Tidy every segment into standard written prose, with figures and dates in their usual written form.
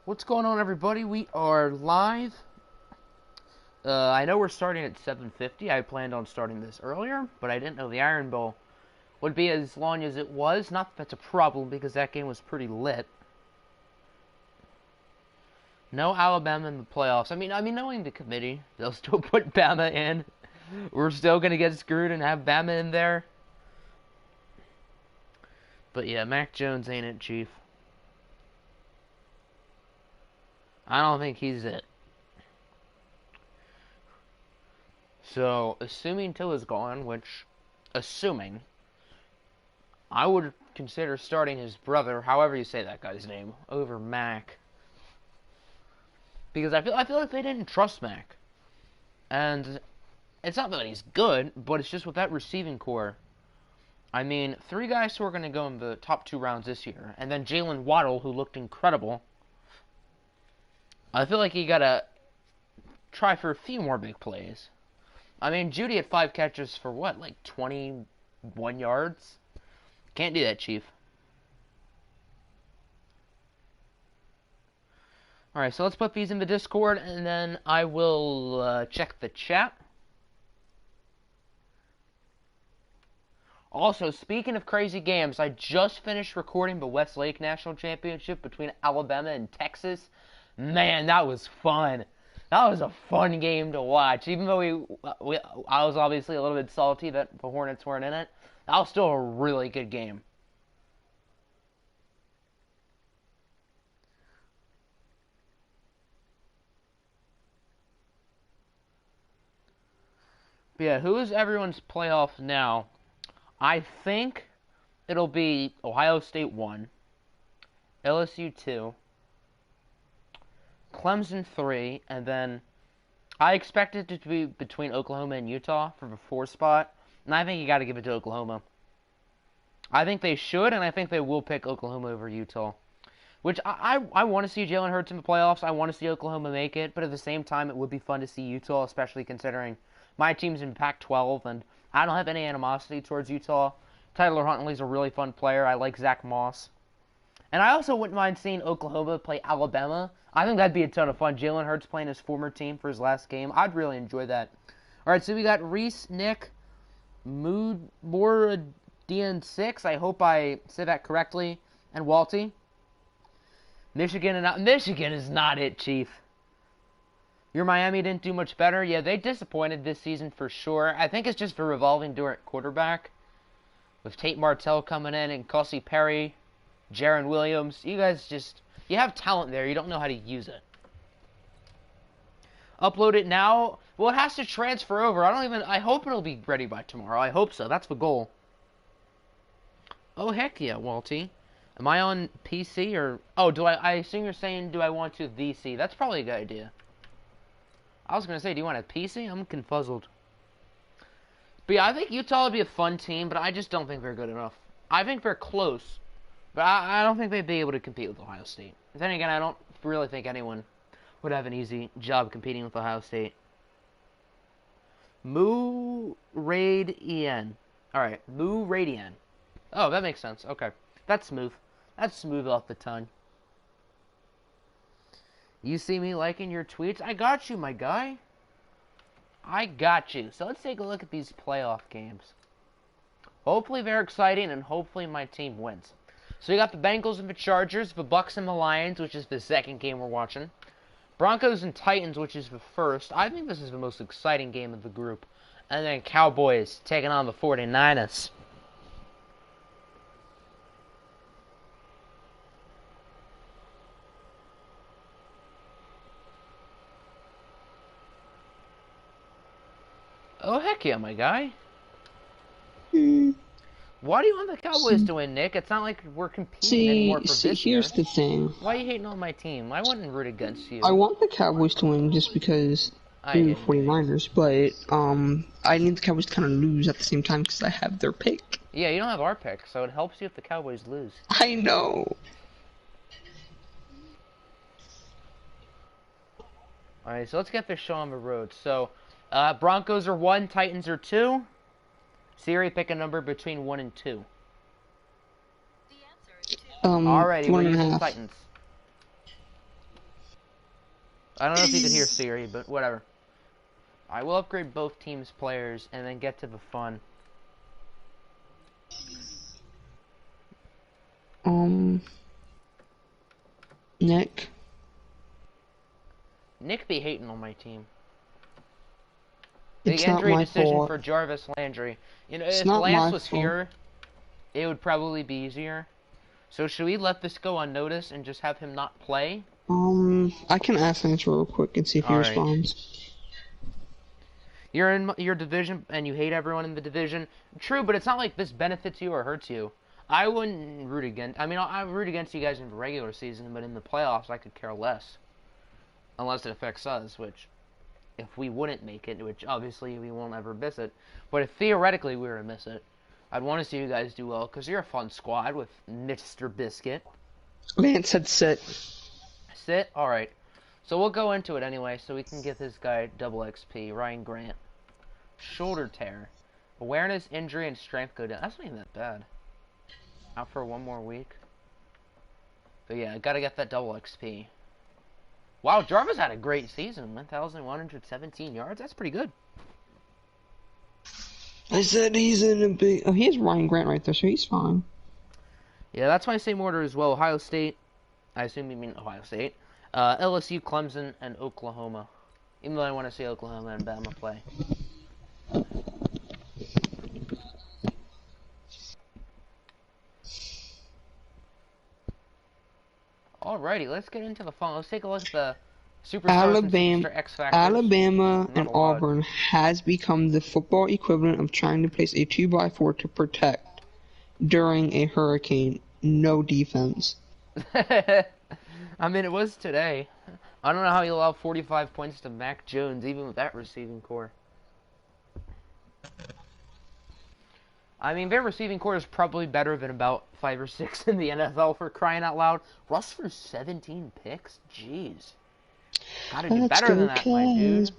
What's going on, everybody? We are live. I know we're starting at 7:50. I planned on starting this earlier, but I didn't know the Iron Bowl would be as long as it was. Not that that's a problem, because that game was pretty lit. No Alabama in the playoffs. I mean, knowing the committee, they'll still put Bama in. We're still gonna get screwed and have Bama in there. But yeah, Mac Jones ain't it, Chief. I don't think he's it. So, assuming Toews is gone, which, assuming, I would consider starting his brother, however you say that guy's name, over Mac. Because I feel like they didn't trust Mac. And it's not that he's good, but it's just with that receiving core. I mean, 3 guys who are going to go in the top 2 rounds this year, and then Jalen Waddle, who looked incredible. I feel like you gotta try for a few more big plays. I mean, Judy had 5 catches for what, like 21 yards? Can't do that, Chief. Alright, so let's put these in the Discord, and then I will check the chat. Also, speaking of crazy games, I just finished recording the Westlake National Championship between Alabama and Texas. Man, that was fun. That was a fun game to watch. Even though I was obviously a little bit salty that the Hornets weren't in it, that was still a really good game. But yeah, who is everyone's playoff now? I think it'll be Ohio State 1, LSU 2, Clemson 3, and then I expect it to be between Oklahoma and Utah for the 4 spot, and I think you got to give it to Oklahoma. I think they should, and I think they will pick Oklahoma over Utah. Which, I want to see Jalen Hurts in the playoffs. I want to see Oklahoma make it, but at the same time, it would be fun to see Utah, especially considering my team's in Pac-12, and I don't have any animosity towards Utah. Tyler Huntley's a really fun player. I like Zach Moss. And I also wouldn't mind seeing Oklahoma play Alabama. I think that'd be a ton of fun. Jalen Hurts playing his former team for his last game. I'd really enjoy that. All right, so we got Reese, Nick, Mood-Boradian6. I hope I said that correctly. And Walty. Michigan is not it, Chief. Your Miami didn't do much better. Yeah, they disappointed this season for sure. I think it's just for revolving door at quarterback. With Tate Martell coming in and Kelsey Perry, Jaron Williams. You guys you have talent there. You don't know how to use it. Upload it now. Well, it has to transfer over. I hope it'll be ready by tomorrow. I hope so. That's the goal. Oh, heck yeah, Walty. Am I on PC or... Oh, I assume you're saying, do I want to VC? That's probably a good idea. I was going to say, do you want a PC? I'm confuzzled. But yeah, I think Utah would be a fun team, but I just don't think they're good enough. I think they're close, but I don't think they'd be able to compete with Ohio State. Then again, I don't really think anyone would have an easy job competing with Ohio State. Moo-Raid-Ian. Alright, Moo-Raid-Ian. Oh, that makes sense. Okay. That's smooth. That's smooth off the tongue. You see me liking your tweets? I got you, my guy. I got you. So let's take a look at these playoff games. Hopefully they're exciting, and hopefully my team wins. So you got the Bengals and the Chargers, the Bucks and the Lions, which is the second game we're watching. Broncos and Titans, which is the first. I think this is the most exciting game of the group. And then Cowboys taking on the 49ers. Oh, heck yeah, my guy. Why do you want the Cowboys to win, Nick? It's not like we're competing anymore for this year. Here's the thing. Why are you hating on my team? I wouldn't root against you. I want the Cowboys to win just because they're the 49ers, but I need the Cowboys to kind of lose at the same time because I have their pick. Yeah, you don't have our pick, so it helps you if the Cowboys lose. I know. Alright, so let's get this show on the road. So, Broncos are 1, Titans are 2. Siri, pick a number between 1 and 2. The answer is 2. Alrighty, we're using 1.5. Titans. I don't know if you could hear Siri, but whatever. I will upgrade both teams' players and then get to the fun. Nick be hating on my team. It's The not injury my decision fault. for Jarvis Landry. You know, It's if not Lance my was fault. here, it would probably be easier. So should we let this go unnoticed and just have him not play? I can ask Lance real quick and see if he Alright. responds. You're in your division and you hate everyone in the division. True, but it's not like this benefits you or hurts you. I wouldn't root against... I mean, I root against you guys in the regular season, but in the playoffs, I could care less. Unless it affects us, which... If we wouldn't make it, which obviously we won't ever miss it. But if theoretically we were to miss it, I'd want to see you guys do well, because you're a fun squad with Mr. Biscuit. Lance said sit. Sit? Alright. So we'll go into it anyway, so we can give this guy double XP. Ryan Grant. Shoulder tear. Awareness, injury, and strength go down. That's not even that bad. Out for 1 more week. But yeah, I gotta get that double XP. Wow, Jarvis had a great season. 1,117 yards. That's pretty good. I said he's in a big... Oh, he has Ryan Grant right there, so he's fine. Yeah, that's my same order as well. Ohio State. I assume you mean Ohio State. LSU, Clemson, and Oklahoma. Even though I want to see Oklahoma and Bama play. Alrighty, let's get into the fun. Let's take a look at the Superstars and Superstar X Factors. Alabama and Auburn has become the football equivalent of trying to place a 2x4 to protect during a hurricane. No defense. I mean, it was today. I don't know how you allow 45 points to Mac Jones, even with that receiving core. I mean, their receiving core is probably better than about 5 or 6 in the NFL, for crying out loud. Russ for 17 picks? Jeez. Gotta do better than that, my dude.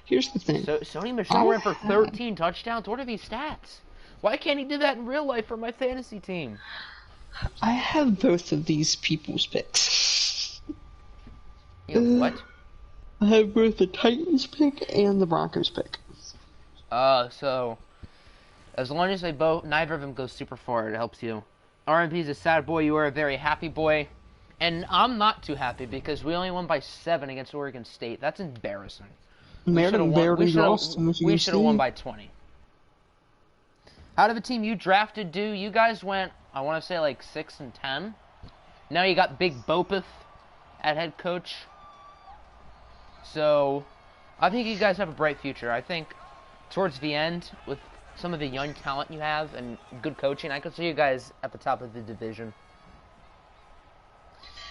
Here's the thing. So, Sony Michel ran for 13 touchdowns? What are these stats? Why can't he do that in real life for my fantasy team? I have both of these people's picks. You know what? I have both the Titans pick and the Broncos pick. So... As long as neither of them go super far, it helps you. RMP's a sad boy, you are a very happy boy. And I'm not too happy because we only won by 7 against Oregon State. That's embarrassing. We should have won by 20. Out of the team you drafted, dude, you guys went, I want to say like 6-10. Now you got Big Bopeth at head coach. So, I think you guys have a bright future. I think towards the end, with some of the young talent you have and good coaching, I could see you guys at the top of the division.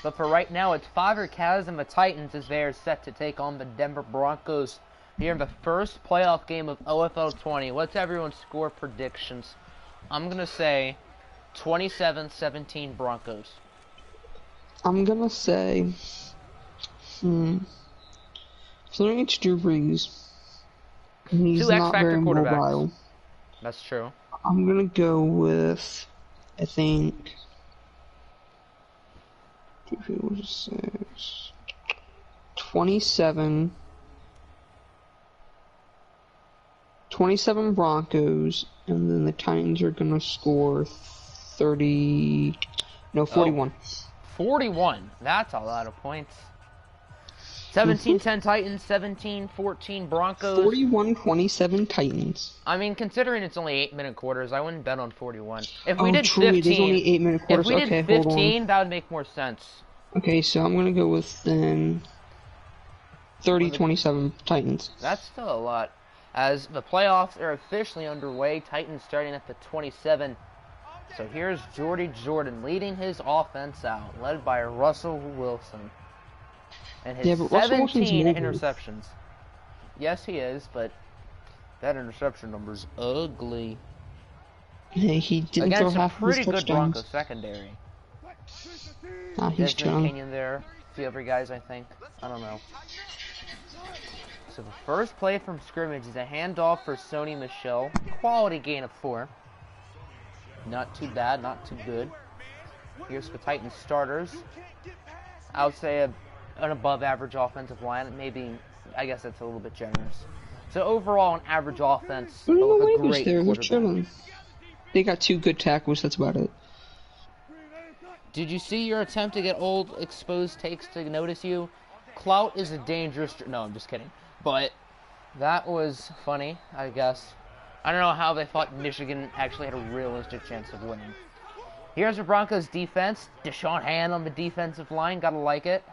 But for right now, it's Father Kaz and the Titans as they are set to take on the Denver Broncos here in the first playoff game of OFL 20. What's everyone's score predictions? I'm going to say 27-17 Broncos. I'm going to say... So it's Drew Brees. He's 2 not X-Factor very quarterbacks. mobile. That's true. I'm going to go with... I think... 27 Broncos, and then the Titans are gonna score 41. 41. That's a lot of points. 17-10 Titans, 17-14 Broncos. 41-27 Titans. I mean, considering it's only 8-minute quarters, I wouldn't bet on 41. If we did true, 15, it is only 8-minute quarters. If we did 15, that would make more sense. Okay, so I'm gonna go with then 30-27 Titans. That's still a lot. As the playoffs are officially underway, Titans starting at the 27. So here's Jordy Jordan leading his offense out, led by Russell Wilson. And his 17 interceptions. Yes, he is, but that interception number's ugly. Hey, he didn't throw half of his touchdowns. Against a pretty good Broncos secondary. He's chilling. Kenyon there. A few other guys, I think. I don't know. So the first play from scrimmage is a handoff for Sony Michel. Quality gain of 4. Not too bad, not too good. Here's the Titans starters. I would say an above-average offensive line. Maybe, I guess that's a little bit generous. So overall, an average offense, But but in the with a waivers great there, they're quarterback. chilling. They got 2 good tackles, that's about it. Did you see your attempt to get old exposed takes to notice you? Clout is a dangerous... No, I'm just kidding. But that was funny, I guess. I don't know how they thought Michigan actually had a realistic chance of winning. Here's the Broncos defense. Deshaun Hand on the defensive line. Gotta like it.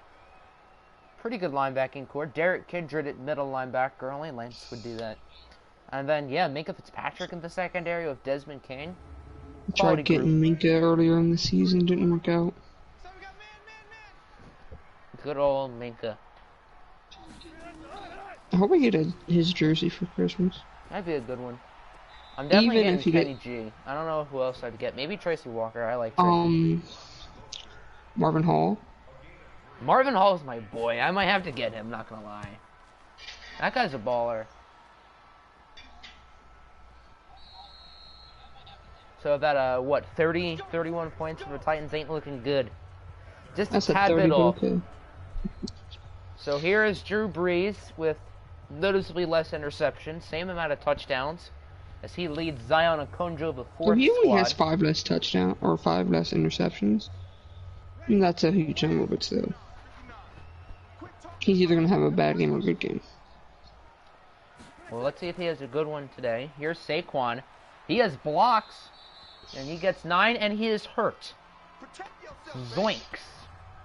Pretty good linebacking core. Derek Kindred at middle linebacker. Only Lance would do that. And then, yeah, Minka Fitzpatrick in the secondary with Desmond King. Tried getting Minka earlier in the season, didn't work out. Good old Minka. I hope I get his jersey for Christmas. That'd be a good one. I'm definitely Even getting if Kenny G. I don't know who else I'd get. Maybe Tracy Walker. I like Tracy. Marvin Hall. Marvin Hall's my boy. I might have to get him, not gonna lie. That guy's a baller. So that, what, 31 points for the Titans ain't looking good. Just a tad bit off. Okay. So here is Drew Brees with noticeably less interceptions, same amount of touchdowns, as he leads Zion Okonjo, the fourth He only squad. has 5 less touchdowns, or 5 less interceptions. And that's a huge number, but still. He's either going to have a bad game or a good game. Well, let's see if he has a good one today. Here's Saquon. He has blocks, and he gets 9, and he is hurt. Zoinks.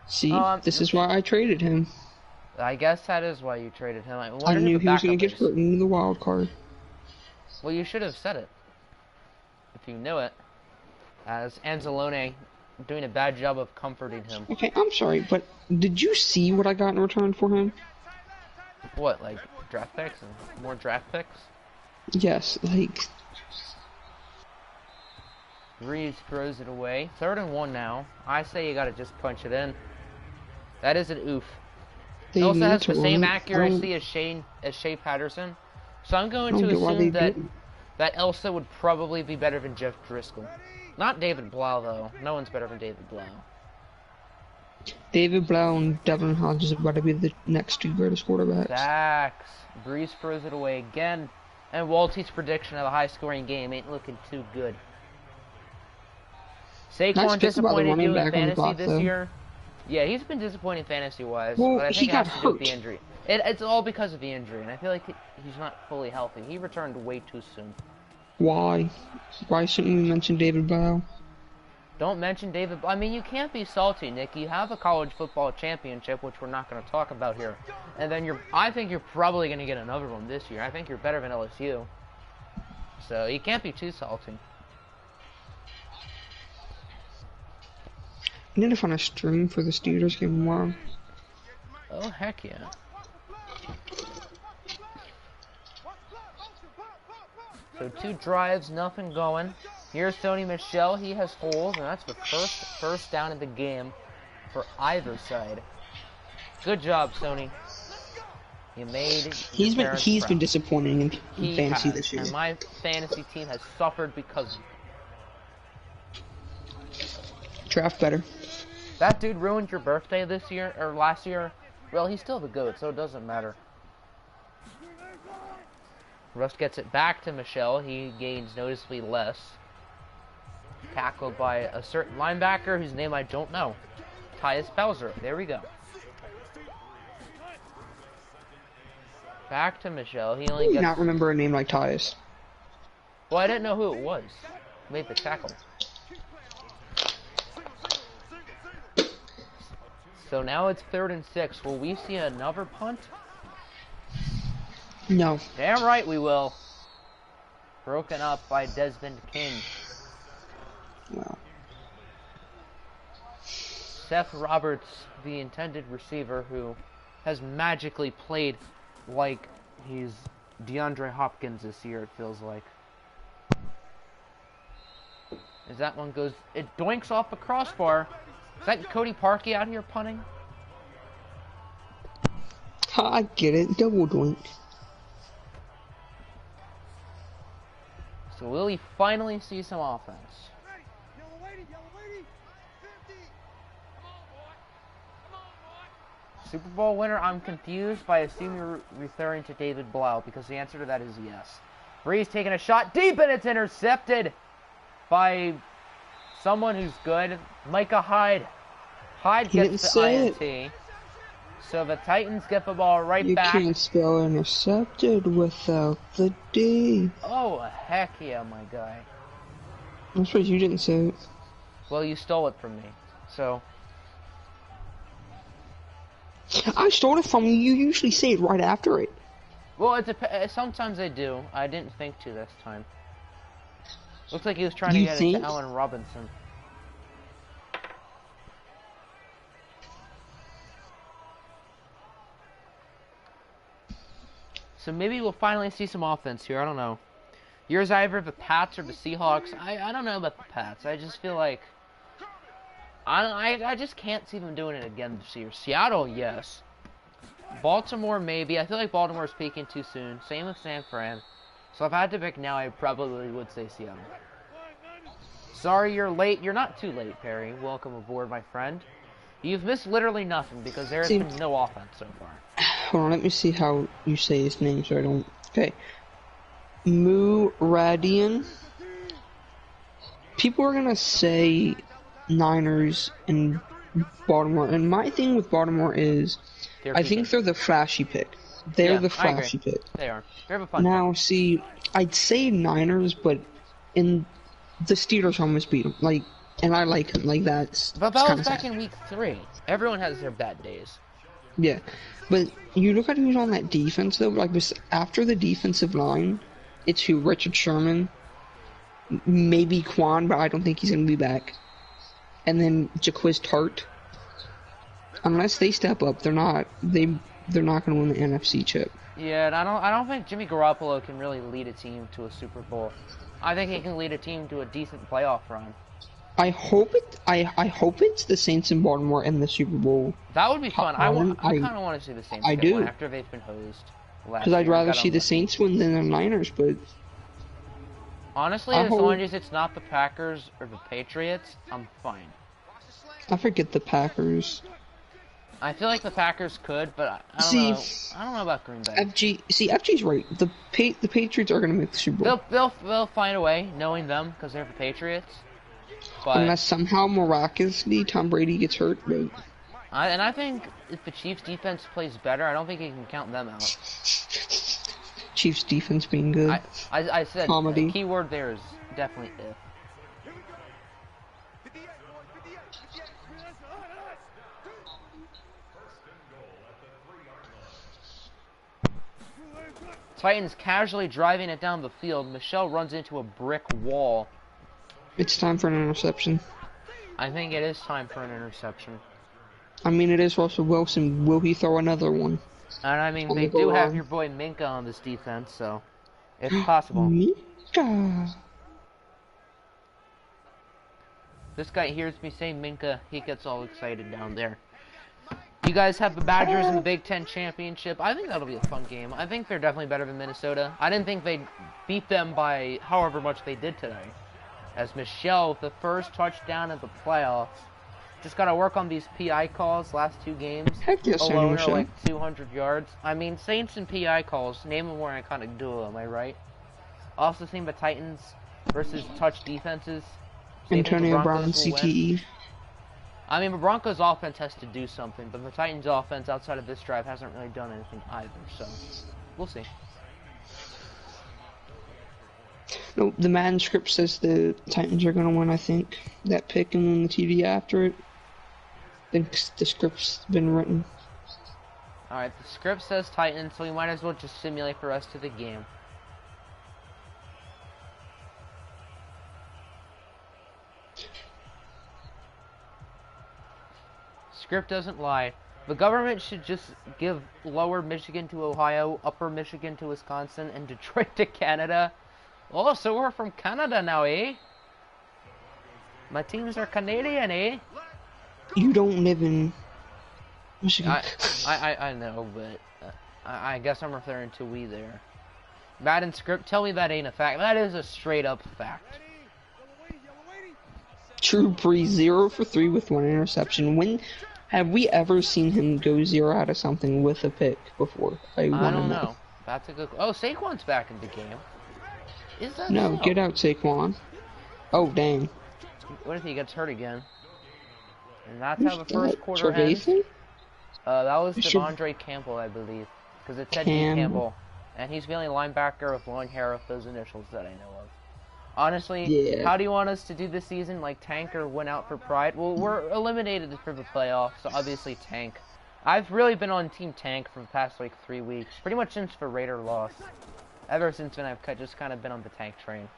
See, this is why I traded him. I guess that is why you traded him. I knew he was going to get hurt in the wild card. Well, you should have said it. If you knew it. As Anzalone doing a bad job of comforting him. Okay, I'm sorry, but did you see what I got in return for him? What, like draft picks and more draft picks? Yes, like... Reeves throws it away. 3rd and 1 now. I say you gotta just punch it in. That is an oof. He also has the same accuracy as Shea Patterson. So I'm going to assume that Elsa would probably be better than Jeff Driscoll. Not David Blau, though. No one's better than David Blau. David Blau and Devin Hodges are about to be the next 2 greatest quarterbacks. Sacks. Breeze throws it away again. And Walty's prediction of a high-scoring game ain't looking too good. Saquon disappointed you in fantasy this year. Yeah, he's been disappointing fantasy-wise, well, but I think he got it has to do hurt. with the injury. It's all because of the injury, and I feel like he's not fully healthy. He returned way too soon. Why? Why shouldn't we mention David Blau? Don't mention David Blau. I mean, you can't be salty, Nick. You have a college football championship, which we're not going to talk about here. And then I think you're probably going to get another one this year. I think you're better than LSU. So you can't be too salty. I need to find a stream for the Steelers game tomorrow. Oh, heck yeah. So 2 drives, nothing going. Here's Sony Michel. He has holes, and that's the first down in the game for either side. Good job, Sony. You made. He's been disappointing in fantasy this year. And my fantasy team has suffered because. Draft better. That dude ruined your birthday this year or last year. Well, he's still the GOAT, so it doesn't matter. Russ gets it back to Michelle. He gains noticeably less. Tackled by a certain linebacker whose name I don't know. Tyus Bowser. There we go. Back to Michelle. He only gets... not remember a name like Tyus. Well, I didn't know who it was. Made the tackle. So now it's 3rd and 6. Will we see another punt? No. Damn right we will. Broken up by Desmond King. Wow. Seth Roberts, the intended receiver, who has magically played like he's DeAndre Hopkins this year, it feels like. As that one goes, it doinks off a crossbar. Is that Cody Parkey out here punting? I get it. Double doink. So will he finally see some offense? Super Bowl winner? I'm confused, but I assume you're referring to David Blau because the answer to that is yes. Breeze taking a shot deep and it's intercepted by someone who's good. Micah Hyde. Hyde gets the INT. So the Titans get the ball right back. You can't spell intercepted without the D. Oh, heck yeah, my guy. I'm surprised you didn't say it. Well, you stole it from me, so... I stole it from you. You usually say it right after it. Well, sometimes I do. I didn't think to this time. Looks like he was trying to get it to Allen Robinson. So maybe we'll finally see some offense here. I don't know. Yours either the Pats or the Seahawks. I don't know about the Pats. I just feel like I just can't see them doing it again this year. Seattle, yes. Baltimore, maybe. I feel like Baltimore's peaking too soon. Same with San Fran. So if I had to pick now, I probably would say Seattle. Sorry you're late. You're not too late, Perry. Welcome aboard, my friend. You've missed literally nothing because there has been no offense so far. Hold on, let me see how you say his name so I don't... Okay. Muradian. People are gonna say Niners and Baltimore, and my thing with Baltimore is I think they're the flashy pick. They're the flashy pick. They are. They're a fun now, see, I'd say Niners, but in the Steelers almost beat them. Like, and I like them. Like, that's But that was back in week 3. Everyone has their bad days. Yeah. But you look at who's on that defense, though. Like, after the defensive line, it's who? Richard Sherman, maybe Quan, but I don't think he's going to be back. And then Jaquiz Tart. Unless they step up, they're not going to win the NFC chip. Yeah, and I don't think Jimmy Garoppolo can really lead a team to a Super Bowl. I think he can lead a team to a decent playoff run. I hope it's the Saints in Baltimore in the Super Bowl. That would be fun. I kind of want to see the Saints get one after they've been hosed. Because I'd rather see the Saints win than the Niners, but... Honestly, as long as it's not the Packers or the Patriots, I'm fine. I forget the Packers. I feel like the Packers could, but I don't know about Green Bay. FG's right. The Patriots are going to make the Super Bowl. They'll find a way, knowing them, because they're the Patriots. But, unless somehow miraculously Tom Brady gets hurt, but... and I think if the Chiefs' defense plays better, I don't think you can count them out. Chiefs' defense being good. I said comedy. The key word there is definitely if. Titans casually driving it down the field. Michelle runs into a brick wall. It's time for an interception. I think it is time for an interception. I mean, it is Russell Wilson. Will he throw another one? And I mean, they do have your boy Minka on this defense, so it's possible. Minka. This guy hears me say Minka, he gets all excited down there. You guys have the Badgers in the Big Ten Championship. I think that'll be a fun game. I think they're definitely better than Minnesota. I didn't think they'd beat them by however much they did today. As Michelle, the first touchdown of the playoffs. Just got to work on these PI calls last 2 games. Heck yes, alone are like 200 yards. I mean, Saints and PI calls, name a more iconic duo, am I right? Also seen the Titans versus touch defenses. Antonio Brown and CTE. I mean, the Broncos offense has to do something, but the Titans offense outside of this drive hasn't really done anything either, so we'll see. No, the Madden script says the Titans are going to win, I think. That pick and then the TD after it. I think the script's been written. Alright, the script says Titans, so we might as well just simulate the rest of the game. Script doesn't lie. The government should just give Lower Michigan to Ohio, Upper Michigan to Wisconsin, and Detroit to Canada. Oh, so we're from Canada now, eh? My teams are Canadian, eh? You don't live in Michigan. I know, but I guess I'm referring to we there. Madden script, tell me that ain't a fact. That is a straight up fact. True Breeze, 0 for 3 with 1 interception. Have we ever seen him go 0 out of something with a pick before? I I want to don't know. know. That's a good. Oh, Saquon's back in the game. Is that No, so? get out, Saquon. Oh, dang. What if he gets hurt again? And that's Who's how the first that? quarter ends. Trevathan? That was Should- Devonte Campbell, I believe, because it said D. Campbell. Campbell, and he's the only linebacker with long hair with those initials that I know of. Honestly, Yeah. how do you want us to do this season? Like tank or win out for pride? Well, we're eliminated for the playoffs, so obviously tank. I've really been on Team Tank for the past like 3 weeks, pretty much since the Raider loss. Ever since then, I've just kind of been on the tank train,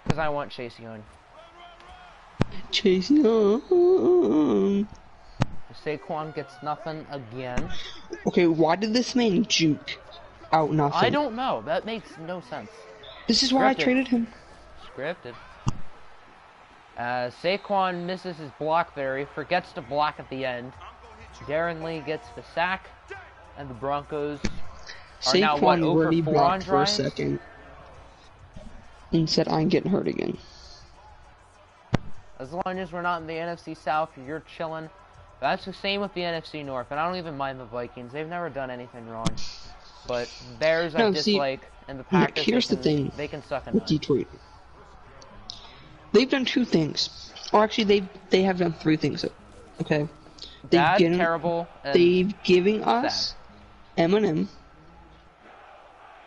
because I want Chase Young. Chase Young. Saquon gets nothing again. Okay, why did this man juke out nothing? I don't know. That makes no sense. This is why I Scripted. traded him. Scripted. Saquon misses his block there. He forgets to block at the end. Darren Lee gets the sack, and the Broncos are now what, Saquon 0 really for 4 on blocked for a drives? second and said, I'm getting hurt again. As long as we're not in the NFC South, you're chilling. That's the same with the NFC North, and I don't even mind the Vikings. They've never done anything wrong. But Bears I No, see, dislike, and the Packers, here's the thing they can suck a with nut. Detroit. They've done 2 things. Or actually, they have done 3 things. Okay? Bad, terrible, and They've given us Eminem.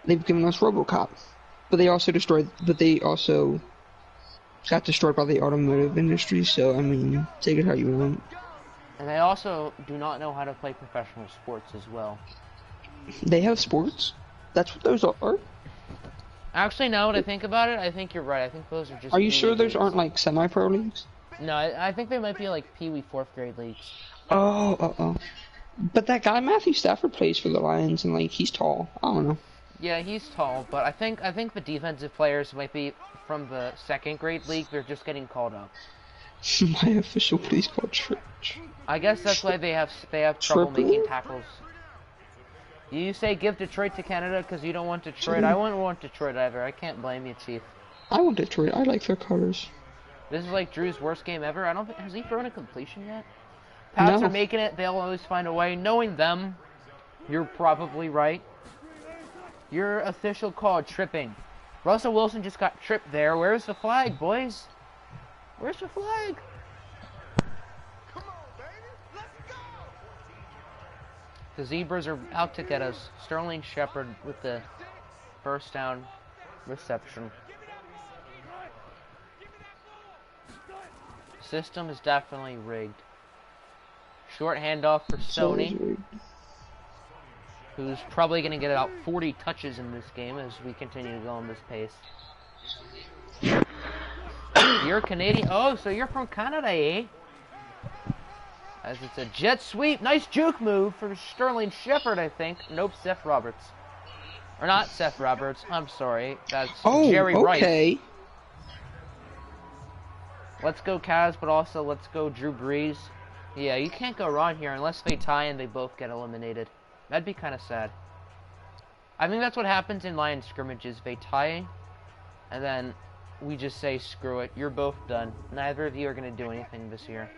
They've given us RoboCop. But they also got destroyed by the automotive industry, so, I mean, take it how you want. And they also do not know how to play professional sports as well. They have sports? That's what those are? Actually, now that I think about it, I think you're right. I think those are just... Are you Pee-wee sure those leagues. aren't, like, semi-pro leagues? No, I think they might be like Pee-wee 4th grade leagues. Oh. But that guy, Matthew Stafford, plays for the Lions, and, like, he's tall. I don't know. Yeah, he's tall, but I think the defensive players might be from the 2nd grade league. They're just getting called up. My official police called Church. I guess that's why they have trouble Triple? making tackles. You say give Detroit to Canada because you don't want Detroit. I wouldn't want Detroit either. I can't blame you, Chief. I want Detroit. I like their colors. This is like Drew's worst game ever. I don't think has he thrown a completion yet. Pats No. are making it. They'll always find a way. Knowing them, you're probably right. Your official call tripping. Russell Wilson just got tripped there. Where's the flag, boys? Where's the flag? Come on, baby. Let's go. The Zebras are out to get us. Sterling Shepard with the first down reception. System is definitely rigged. Short handoff for Sony, who's probably going to get about 40 touches in this game as we continue to go on this pace. You're Canadian. Oh, so you're from Canada, eh? As it's a jet sweep. Nice juke move for Sterling Shepard, I think. Nope, Seth Roberts. Or not Seth Roberts. I'm sorry. That's Jerry Rice. Okay. Let's go Cavs, but also let's go Drew Brees. Yeah, you can't go wrong here unless they tie and they both get eliminated. That'd be kind of sad. I think that's what happens in Lions scrimmages. They tie, and then we just say, screw it, you're both done. Neither of you are going to do anything this year.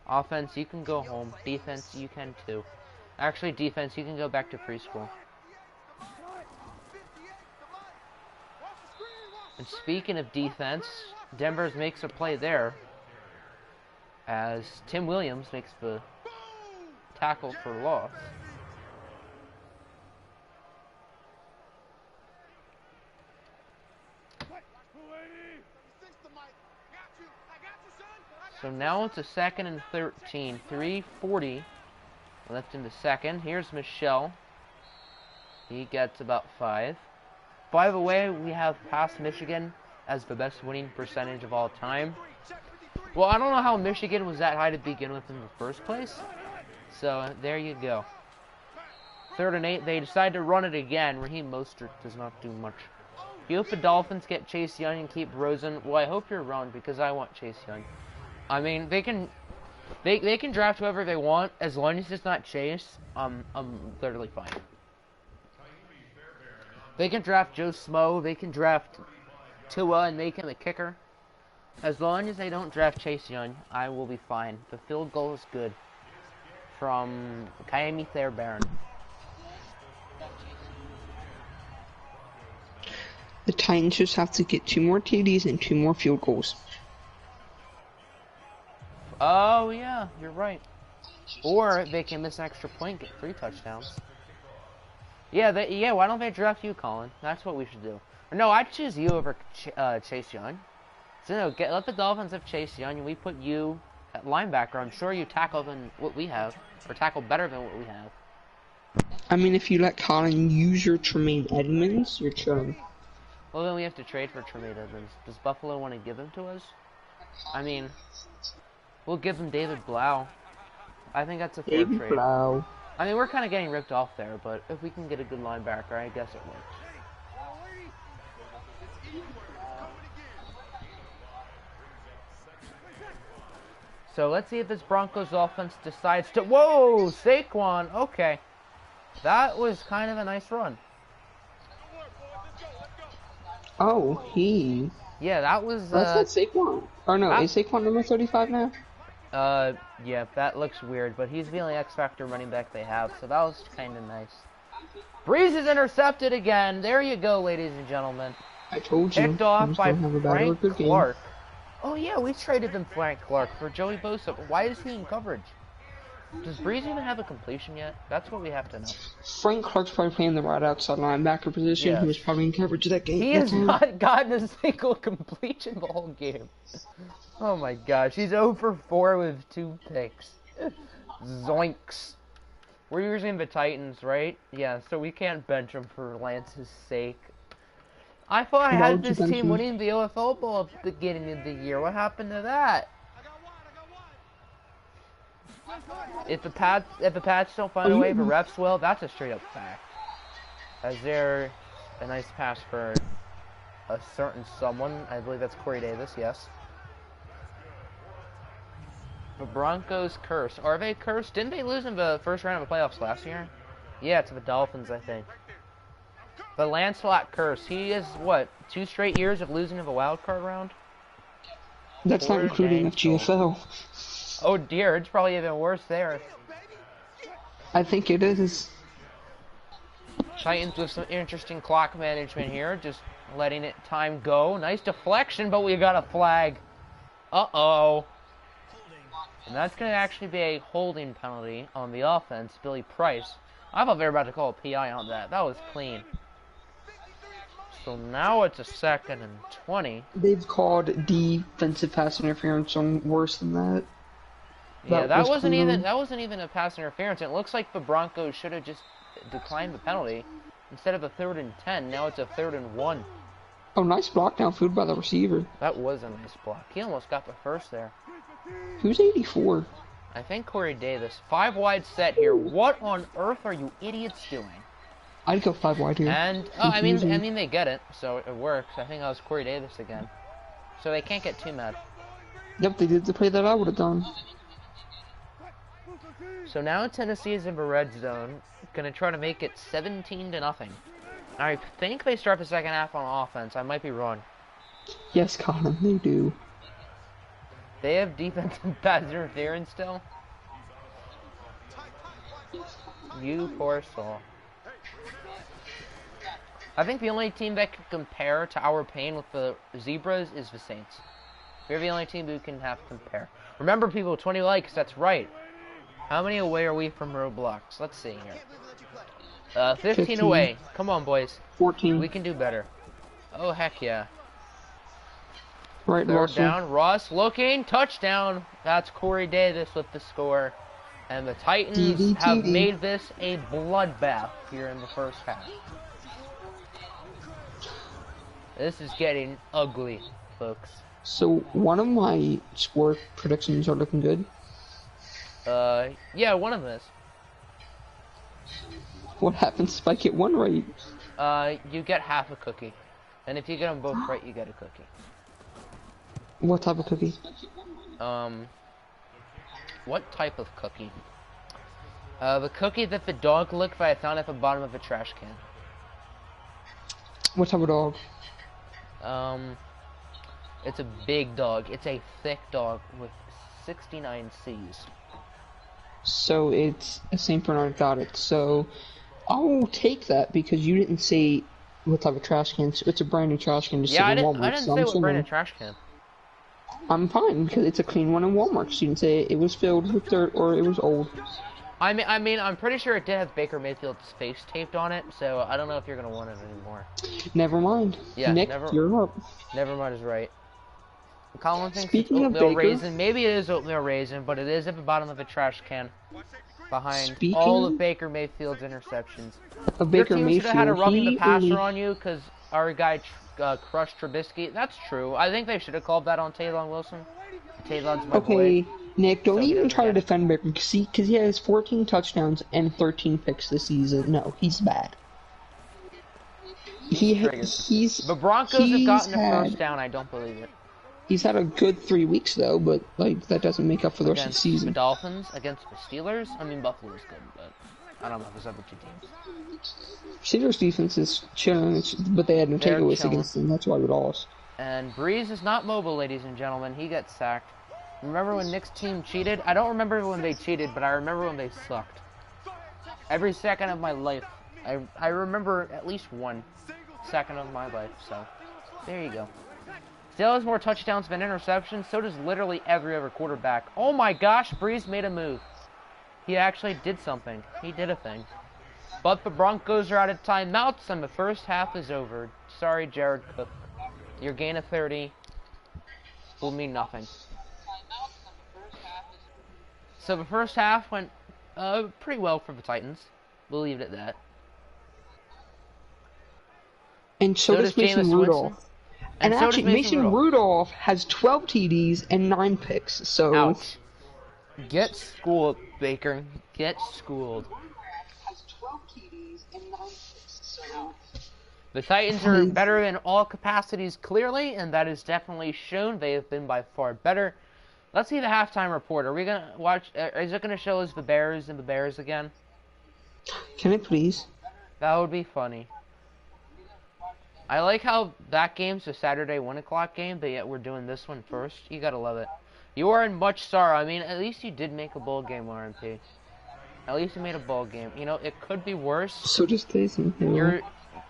Offense, you can go home. Defense, you can too. Actually, defense, you can go back to preschool. And speaking of defense, Denver makes a play there as Tim Williams makes the tackle for loss. So now it's a 2nd and 13. 3:40 left in the second. Here's Michelle. He gets about 5. By the way, we have passed Michigan as the best winning percentage of all time. Well, I don't know how Michigan was that high to begin with in the first place. So there you go. 3rd and 8. They decide to run it again. Raheem Mostert does not do much. You hope the Dolphins get Chase Young and keep Rosen. Well, I hope you're wrong because I want Chase Young. I mean, they can draft whoever they want as long as it's not Chase. I'm literally fine. They can draft Joe Smo. They can draft Tua and make him a kicker. As long as they don't draft Chase Young, I will be fine. The field goal is good. from Kaimi Baron. The Titans just have to get 2 more TDs and 2 more field goals. Oh yeah, you're right. Or they can miss an extra point, get 3 touchdowns. Yeah, why don't they draft you, Colin? That's what we should do. Or no, I'd choose you over Chase Young. So no, let the Dolphins have Chase Young, and we put you at linebacker. I'm sure you tackle than what we have, or tackle better than what we have. I mean, if you let Colin use your Tremaine Edmonds, you're chilling. Well, then we have to trade for Tremaine Edmonds. Does Buffalo want to give him to us? I mean, we'll give him David Blau. I think that's a fair David trade. Blau. I mean, we're kind of getting ripped off there, but if we can get a good linebacker, I guess it works. So let's see if this Broncos offense decides to... Whoa! Saquon! Okay. That was kind of a nice run. Oh, he... Yeah, that was... That's not Saquon. Or no, is Saquon number 35 now? Yeah, that looks weird, but he's the only X-Factor running back they have, so that was kind of nice. Breeze is intercepted again. There you go, ladies and gentlemen. I told you. Picked off by Frank Clark. Game. Oh yeah, we traded them Frank Clark for Joey Bosa, but why is he in coverage? Does Breeze even have a completion yet? That's what we have to know. Frank Clark's probably playing the right outside linebacker position. Yeah. He was probably in coverage of that game. He has not gotten a single completion the whole game. Oh my gosh, he's 0 for 4 with 2 picks. Zoinks. We're using the Titans, right? Yeah, so we can't bench him for Lance's sake. I thought I had this team winning the OFL Bowl at the beginning of the year. What happened to that? If the Pats don't find a way for refs, well, that's a straight up fact. Is there a nice pass for a certain someone? I believe that's Corey Davis, yes. The Broncos curse. Are they cursed? Didn't they lose in the first round of the playoffs last year? Yeah, to the Dolphins, I think. The Lancelot curse. He is, what, 2 straight years of losing in the wildcard round? That's not including FGFL. Oh dear, it's probably even worse there. I think it is. Titans with some interesting clock management here, just letting time go. Nice deflection, but we got a flag. Uh-oh. And that's going to actually be a holding penalty on the offense, Billy Price. I thought they were about to call a PI on that. That was clean. So now it's a 2nd and 20. They've called defensive pass interference on worse than that. Yeah, that wasn't even a pass interference. It looks like the Broncos should have just declined the penalty. Instead of a 3rd and 10, now it's a 3rd and 1. Oh, nice block downfield by the receiver. That was a nice block. He almost got the first there. Who's 84? I think Corey Davis. 5 wide set here. What on earth are you idiots doing? I'd go 5 wide here. And I mean they get it, so it works. I think that was Corey Davis again. So they can't get too mad. Yep, they did the play that I would have done. So now Tennessee is in the red zone, gonna try to make it 17-0. I think they start the second half on offense. I might be wrong. Yes, Colin, they do. They have defensive pass interference still. You poor soul. I think the only team that can compare to our pain with the Zebras is the Saints. We're the only team who can have compare. Remember, people, 20 likes. That's right. How many away are we from Roblox? Let's see here. 15 away. Come on, boys. 14. We can do better. Oh, heck yeah. Right, 3rd down. Ross looking. Touchdown. That's Corey Davis with the score. And the Titans have made this a bloodbath here in the first half. This is getting ugly, folks. So, one of my score predictions are looking good. Yeah, one of them is. What happens if I get one right? You get half a cookie. And if you get them both right, you get a cookie. What type of cookie? What type of cookie? The cookie that the dog licked that I found at the bottom of a trash can. What type of dog? It's a big dog. It's a thick dog with 69 C's. So it's a St. Bernard got it. So I'll take that because you didn't say what type of trash can. So it's a brand new trash can just Yeah, sitting in Walmart. I didn't So say I'm what brand assuming of trash can. I'm fine because it's a clean one in Walmart. So you didn't say it was filled with dirt or it was old. I mean, I'm pretty sure it did have Baker Mayfield's face taped on it, so I don't know if you're gonna want it anymore. Never mind. Yeah, Nick, you're up. Never mind is right. Colin thinks Speaking it's of oatmeal Baker, raisin. Maybe it is oatmeal raisin, but it is at the bottom of a trash can behind all speaking of Baker Mayfield's interceptions. of Your Baker team should have had a Mayfield, roughing the he passer only on you because our guy crushed Trubisky. That's true. I think they should have called that on Taylor Wilson. Taylor's my boy. okay. Nick, don't So he even doesn't try to get it. defend Baker because he has 14 touchdowns and 13 picks this season. No, he's bad. He's The Broncos have gotten a first down. I don't believe it. He's had a good 3 weeks though, but like that doesn't make up for the rest of the Against season. the Dolphins, against the Steelers. I mean, Buffalo's good, but I don't know if there's other two teams. Steelers defense is chilling, but they had no They're takeaways chilling. against them. That's why we lost. And Breeze is not mobile, ladies and gentlemen. He gets sacked. Remember when Nick's team cheated? I don't remember when they cheated, but I remember when they sucked. Every second of my life. I remember at least 1 second of my life, so there you go. Still has more touchdowns than interceptions, so does literally every other quarterback. Oh my gosh, Breeze made a move. He actually did something. He did a thing. But the Broncos are out of timeouts, and the first half is over. Sorry, Jared Cook. Your gain of 30 will mean nothing. So the first half went pretty well for the Titans. We'll leave it at that. And so does Mason Jameis Rudolph. Winston. And so does actually, Mason Rudolph has 12 TDs and 9 picks. So Ouch. Get schooled, Baker. Get schooled. has 12 TDs and 9 picks. So The Titans are better in all capacities, clearly, and that is definitely shown. They have been by far better. Let's see the halftime report. Are we gonna watch? Is it gonna show us the Bears and the Bears again? can it please? That would be funny. I like how that game's a Saturday 1 o'clock game, but yet we're doing this one first. You gotta love it. You are in much sorrow. I mean, at least you did make a bowl game, RMP. At least you made a bowl game. You know, it could be worse. So does Taysom.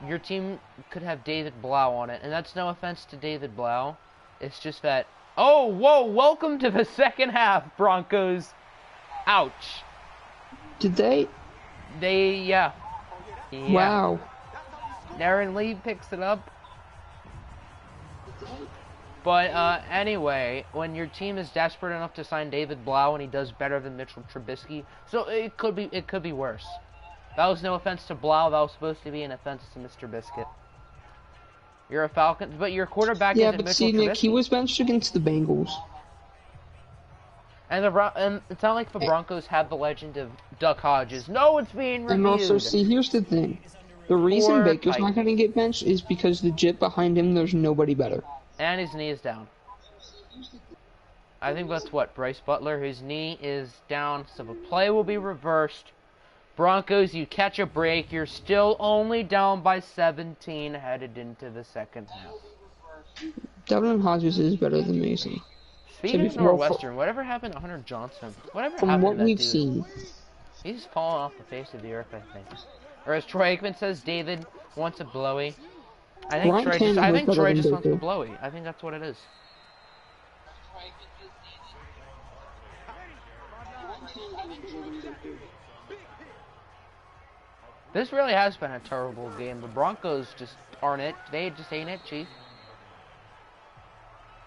Your team could have David Blau on it, and that's no offense to David Blau. It's just that. Oh, whoa! Welcome to the second half, Broncos. Ouch. Did they? Yeah. Wow. Darren Lee picks it up. But anyway, when your team is desperate enough to sign David Blau and he does better than Mitchell Trubisky, so it could be worse. That was no offense to Blau. That was supposed to be an offense to Mr. Biscuit. You're a Falcon, but your quarterback isn't Mitchell see, Trubisky. Nick, he was benched against the Bengals. And it's not like the Broncos have the legend of Duck Hodges. No, it's being reviewed. And also, see, here's the thing. The reason Poor Baker's not Titans. going to get benched is because the jit behind him, there's nobody better. And his knee is down. I think that's what, Bryce Butler, his knee is down, so the play will be reversed. Broncos, you catch a break. You're still only down by 17 headed into the second half. Devlin Hodges is better than Mason. Speaking of before- Northwestern, whatever happened to Hunter Johnson? Whatever From happened what to that we've dude? seen. He's fallen off the face of the earth, I think. Or as Troy Aikman says, David wants a blowy. I think Brian Troy Cannon just, I was think better Troy than just wants a Baker. blowy. I think that's what it is. This really has been a terrible game. The Broncos just aren't it. They just ain't it, Chief.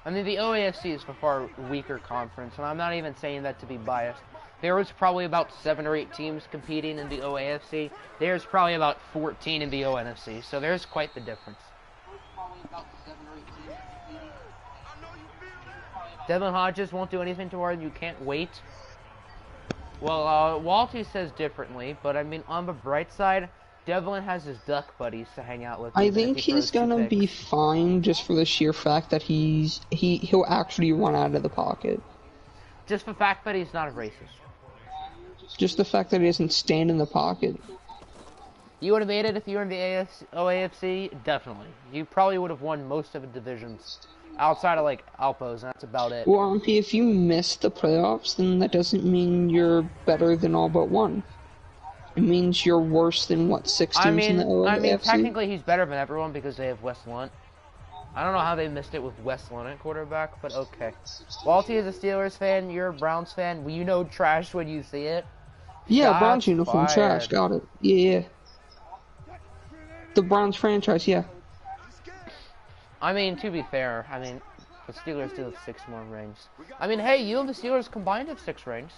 I mean, the OAFC is a far weaker conference, and I'm not even saying that to be biased. There was probably about 7 or 8 teams competing in the OAFC. There's probably about 14 in the ONFC, so there's quite the difference. Devin Hodges won't do anything to her, you can't wait. Well, Walty says differently, but I mean, on the bright side, Devlin has his duck buddies to hang out with. I even if think he he's throws 2 gonna be picks. fine just for the sheer fact that he'll actually run out of the pocket. Just the fact that he's not a racist. Just the fact that he doesn't stand in the pocket. You would have made it if you were in the OAFC? Definitely. You probably would have won most of the divisions. outside of like Alpos, and that's about it. Well, Auntie, if you miss the playoffs, then that doesn't mean you're better than all but one. It means you're worse than, what, 6 teams in the OFC? Technically he's better than everyone because they have Wes Lunt. I don't know how they missed it with Wes Lunt at quarterback, but okay. Walty is a Steelers fan, you're a Browns fan. Well, you know trash when you see it. Yeah, Shots Browns uniform, fired. trash, got it. Yeah. The Browns franchise, yeah. I mean, to be fair, I mean, the Steelers do have 6 more rings. I mean, hey, you and the Steelers combined have 6 rings.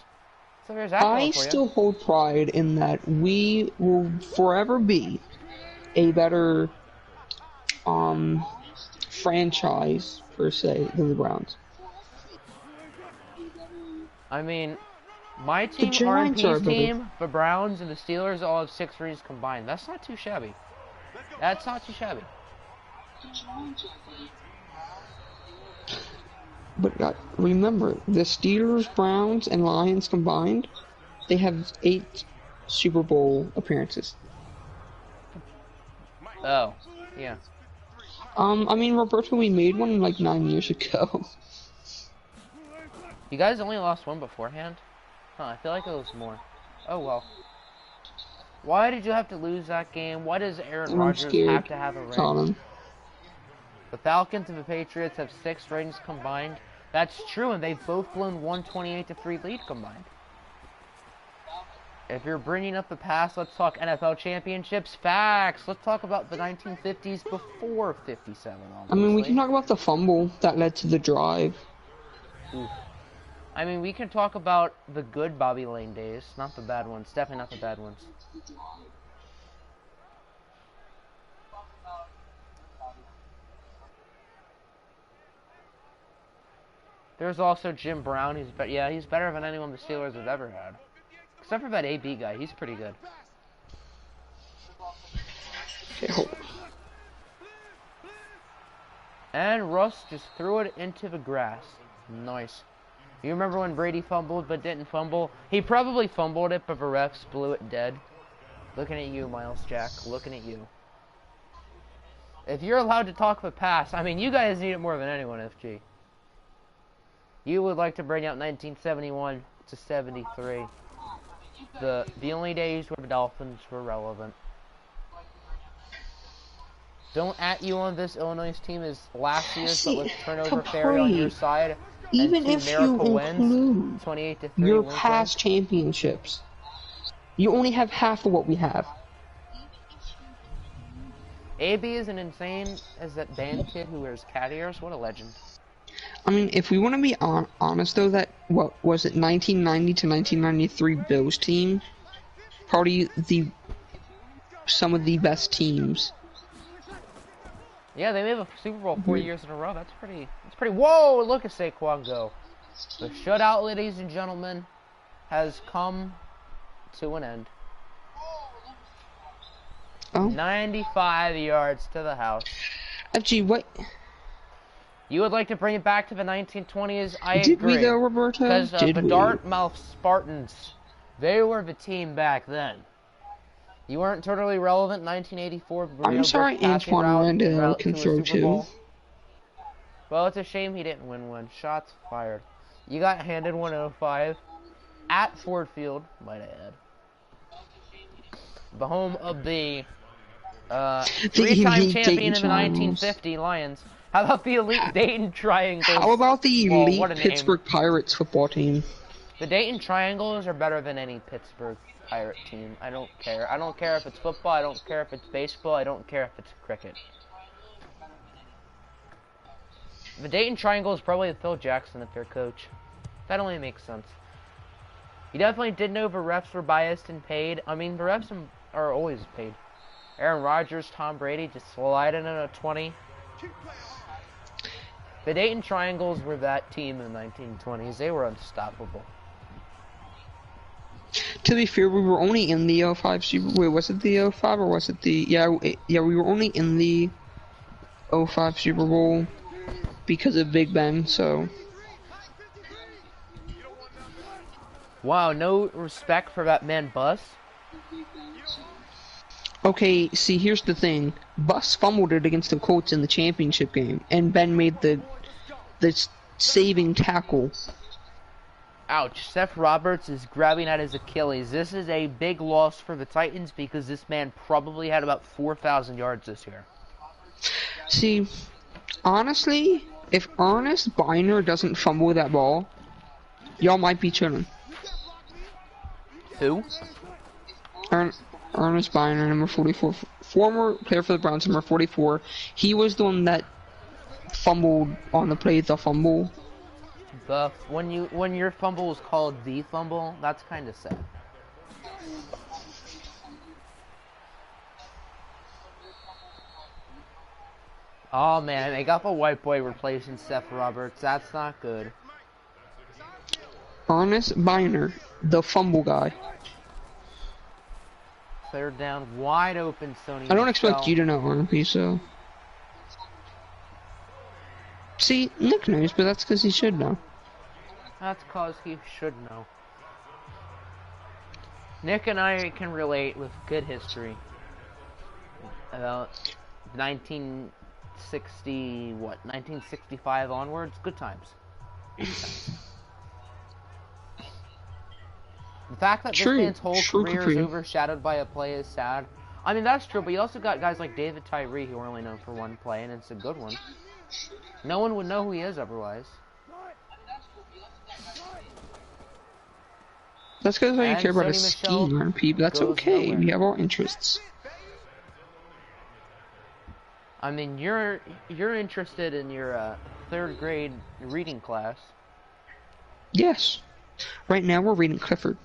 So there's that I going for you. still hold pride in that we will forever be a better franchise, per se, than the Browns. I mean, my team, Giants are RNP's better. team, the Browns, and the Steelers all have 6 rings combined. That's not too shabby. That's not too shabby. But remember, the Steelers, Browns, and Lions combined, they have 8 Super Bowl appearances. Oh, yeah. I mean, Roberto, we made one like 9 years ago. You guys only lost one beforehand? Huh, I feel like it was more. Oh, well. Why did you have to lose that game? Why does Aaron I'm Rodgers scared, have to have a ring? Tottenham. The Falcons and the Patriots have 6 rings combined. That's true, and they've both blown 128-3 lead combined. If you're bringing up the past, let's talk NFL championships. Facts. Let's talk about the 1950s before 57. Obviously. I mean, we can talk about the fumble that led to the drive. Oof. I mean, we can talk about the good Bobby Lane days, not the bad ones. Definitely not the bad ones. There's also Jim Brown. He's better than anyone the Steelers have ever had. Except for that AB guy. He's pretty good. Okay, hold on. And Russ just threw it into the grass. Nice. You remember when Brady fumbled but didn't fumble? He probably fumbled it, but the refs blew it dead. Looking at you, Miles Jack. Looking at you. If you're allowed to talk the past, I mean, you guys need it more than anyone, FG. You would like to bring out 1971 to 73. The only days where the Dolphins were relevant. Don't at you on this Illinois team is last year's, but with turnover fairy on your side. Even and if you include 28-3 your win past championships, you only have half of what we have. AB is an insane as that band kid who wears cat ears. What a legend. I mean, if we want to be honest, though, that, what was it, 1990 to 1993 Bills team? Probably some of the best teams. Yeah, they made a Super Bowl 4 years in a row. That's pretty. Whoa! Look at Saquon go. The shutout, ladies and gentlemen, has come to an end. Oh. 95 yards to the house. FG, what? You would like to bring it back to the 1920s? I Did agree. we though, Roberto? Because Did the we? Dartmouth Spartans, they were the team back then. You weren't totally relevant in 1984. I'm sorry Antoine Randall can throw too. Well, it's a shame he didn't win one. Shots fired. You got handed 105 at Ford Field, might I add. The home of the three-time champion in the 1950 Lions. How about the elite Dayton Triangles? How about the elite what a Pittsburgh Pirates football team? The Dayton Triangles are better than any Pittsburgh Pirate team. I don't care. I don't care if it's football. I don't care if it's baseball. I don't care if it's cricket. The Dayton Triangle is probably Phil Jackson if their coach. That only makes sense. You definitely did know the refs were biased and paid. I mean, the refs are always paid. Aaron Rodgers, Tom Brady just sliding in a 20. The Dayton Triangles were that team in the 1920s. They were unstoppable. To be fair, we were only in the 05 Super Bowl. Wait, was it the 05 or was it the... Yeah, we were only in the 05 Super Bowl because of Big Ben, so... Wow, no respect for that man Bus? Okay, see, here's the thing. Bus fumbled it against the Colts in the championship game, and Ben made the the saving tackle. Ouch. Seth Roberts is grabbing at his Achilles. This is a big loss for the Titans because this man probably had about 4,000 yards this year. See, honestly, if Ernest Biner doesn't fumble that ball, y'all might be chilling. Who? Ernest Biner, number 44, former player for the Browns, number 44. He was the one that fumbled on the play, the fumble. When your fumble is called the fumble, that's kind of sad. Oh man, they got the white boy replacing Seth Roberts. That's not good. Ernest Biner, the fumble guy. Third down, wide open, Sony. I don't expect you to know, RP, so. See, Nick knows, but that's because he should know. That's cause he should know. Nick and I can relate with good history. About 1965 onwards, good times. The fact that this man's whole career is overshadowed by a play is sad. I mean, that's true, but you also got guys like David Tyree who are only known for one play, and it's a good one. No one would know who he is otherwise. That's because all you care about is skiing, RP, but that's okay. We have our interests. I mean, you're interested in your third grade reading class. Yes. Right now we're reading Clifford.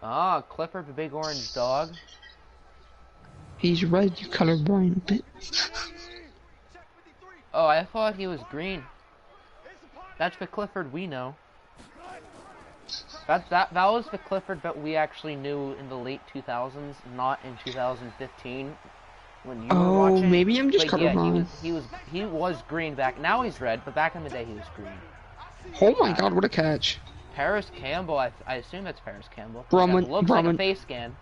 Ah, Clifford the big orange dog. He's red, you colorblind bit. Oh, I thought he was green. That's the Clifford we know. That was the Clifford that we actually knew in the late 2000s, not in 2015 when you were watching. Oh, maybe I'm just colorblind. Yeah, he was green back. Now he's red, but back in the day he was green. Oh my God, what a catch! Paris Campbell, I assume that's Paris Campbell. Brumman, It looks like a face scan,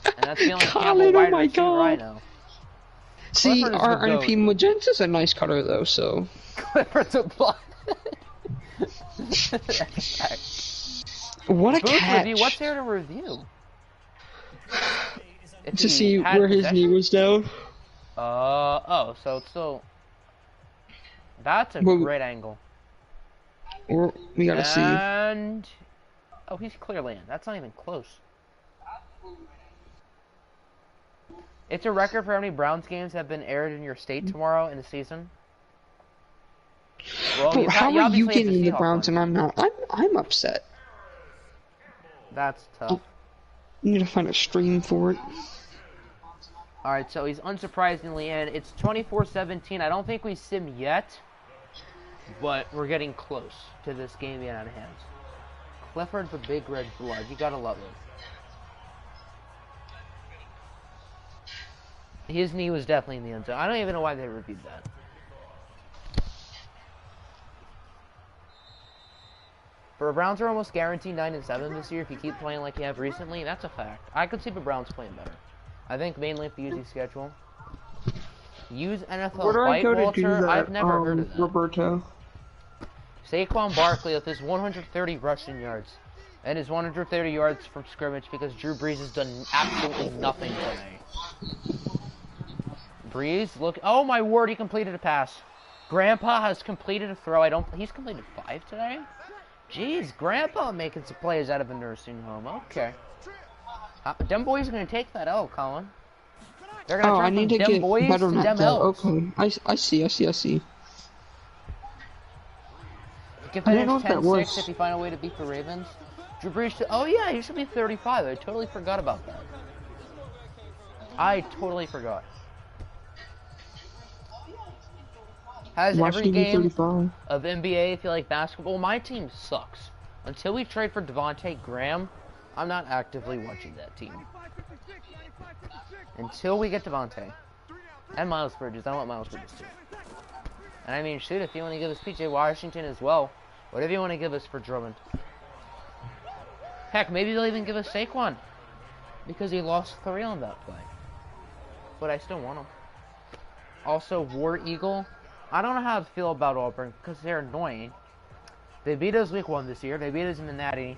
and that's the only Colin, Campbell wide oh my receiver I God. know. See, Clifford is our the RP goat. magenta's a nice color though, so. Clifford's a blood. What a Booth catch! review. What's there to review? If To he see had where his knee possession? was down. Oh, so it's still. That's a Well, great angle. Or we gotta see. And oh, he's clearly in. That's not even close. It's a record for how many Browns games have been aired in your state tomorrow in the season. Well, Bro, how are you obviously have getting the Seahawks Browns one. and I'm not? I'm upset. That's tough. You need to find a stream for it. Alright, so he's unsurprisingly in. It's 24-17. I don't think we sim yet, but we're getting close to this game being out of hands. Clifford the big red blood. You gotta love it. His knee was definitely in the end zone. I don't even know why they reviewed that. For Browns are almost guaranteed 9-7 this year if you keep playing like you have recently. That's a fact. I could see the Browns playing better. I think mainly if the easy schedule. Use NFL Where do I White go to Walter. do that, I've never heard of that. Roberto? Saquon Barkley with his 130 rushing yards and his 130 yards from scrimmage because Drew Brees has done absolutely nothing today. Brees, look. Oh my word, he completed a pass. Grandpa has completed a throw. He's completed 5 today? Jeez, Grandpa making some plays out of a nursing home. Okay. Them boys are going to take that L, Colin. They're going Oh, I need to get better to at them that. L's. Okay, I see. You can I finish don't know if that 10-6 was- if you find a way to beat the Ravens. Drew Brees, oh yeah, he should be 35. I totally forgot about that. I totally forgot. Has Watch every me be game 35. of NBA feel like basketball? My team sucks. Until we trade for Devonte Graham, I'm not actively watching that team. Until we get Devonte. And Miles Bridges. I want Miles Bridges too. And I mean, shoot, if you want to give us PJ Washington as well, whatever you want to give us for Drummond. Heck, maybe they'll even give us Saquon. Because he lost 3 on that play. But I still want him. Also, War Eagle. I don't know how to feel about Auburn because they're annoying. They beat us week 1 this year. They beat us in the Natty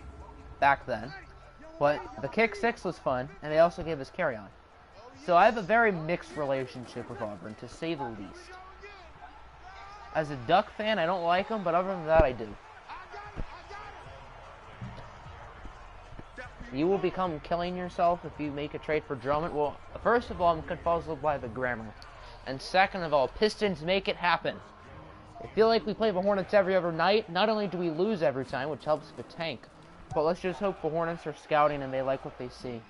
back then. But the kick 6 was fun, and they also gave us Kerryon. So I have a very mixed relationship with Auburn, to say the least. As a Duck fan, I don't like them, but other than that, I do. You will become killing yourself if you make a trade for Drummond. Well, first of all, I'm confuzzled by the grammar. And second of all, Pistons make it happen. I feel like we play the Hornets every other night. Not only do we lose every time, which helps the tank, but let's just hope the Hornets are scouting and they like what they see.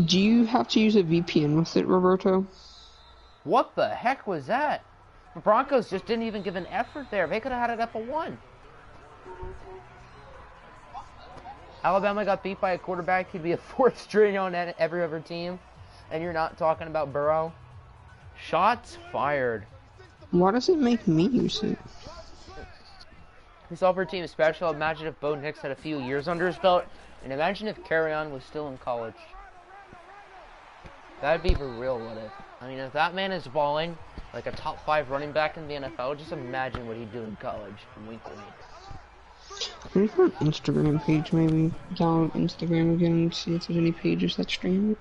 Do you have to use a VPN with it, Roberto? What the heck was that? The Broncos just didn't even give an effort there. They could have had it up a 1. Alabama got beat by a quarterback who'd be a 4th string on every other team. And you're not talking about Burrow. Shots fired. Why does it make me use it? This Auburn team is special. Imagine if Bo Nix had a few years under his belt. And imagine if Kerryon was still in college. That'd be the real what if. I mean, if that man is balling like a top 5 running back in the NFL, just imagine what he'd do in college. Wink, wink. Maybe for an Instagram page, maybe. Download Instagram again and see if there's any pages that stream it.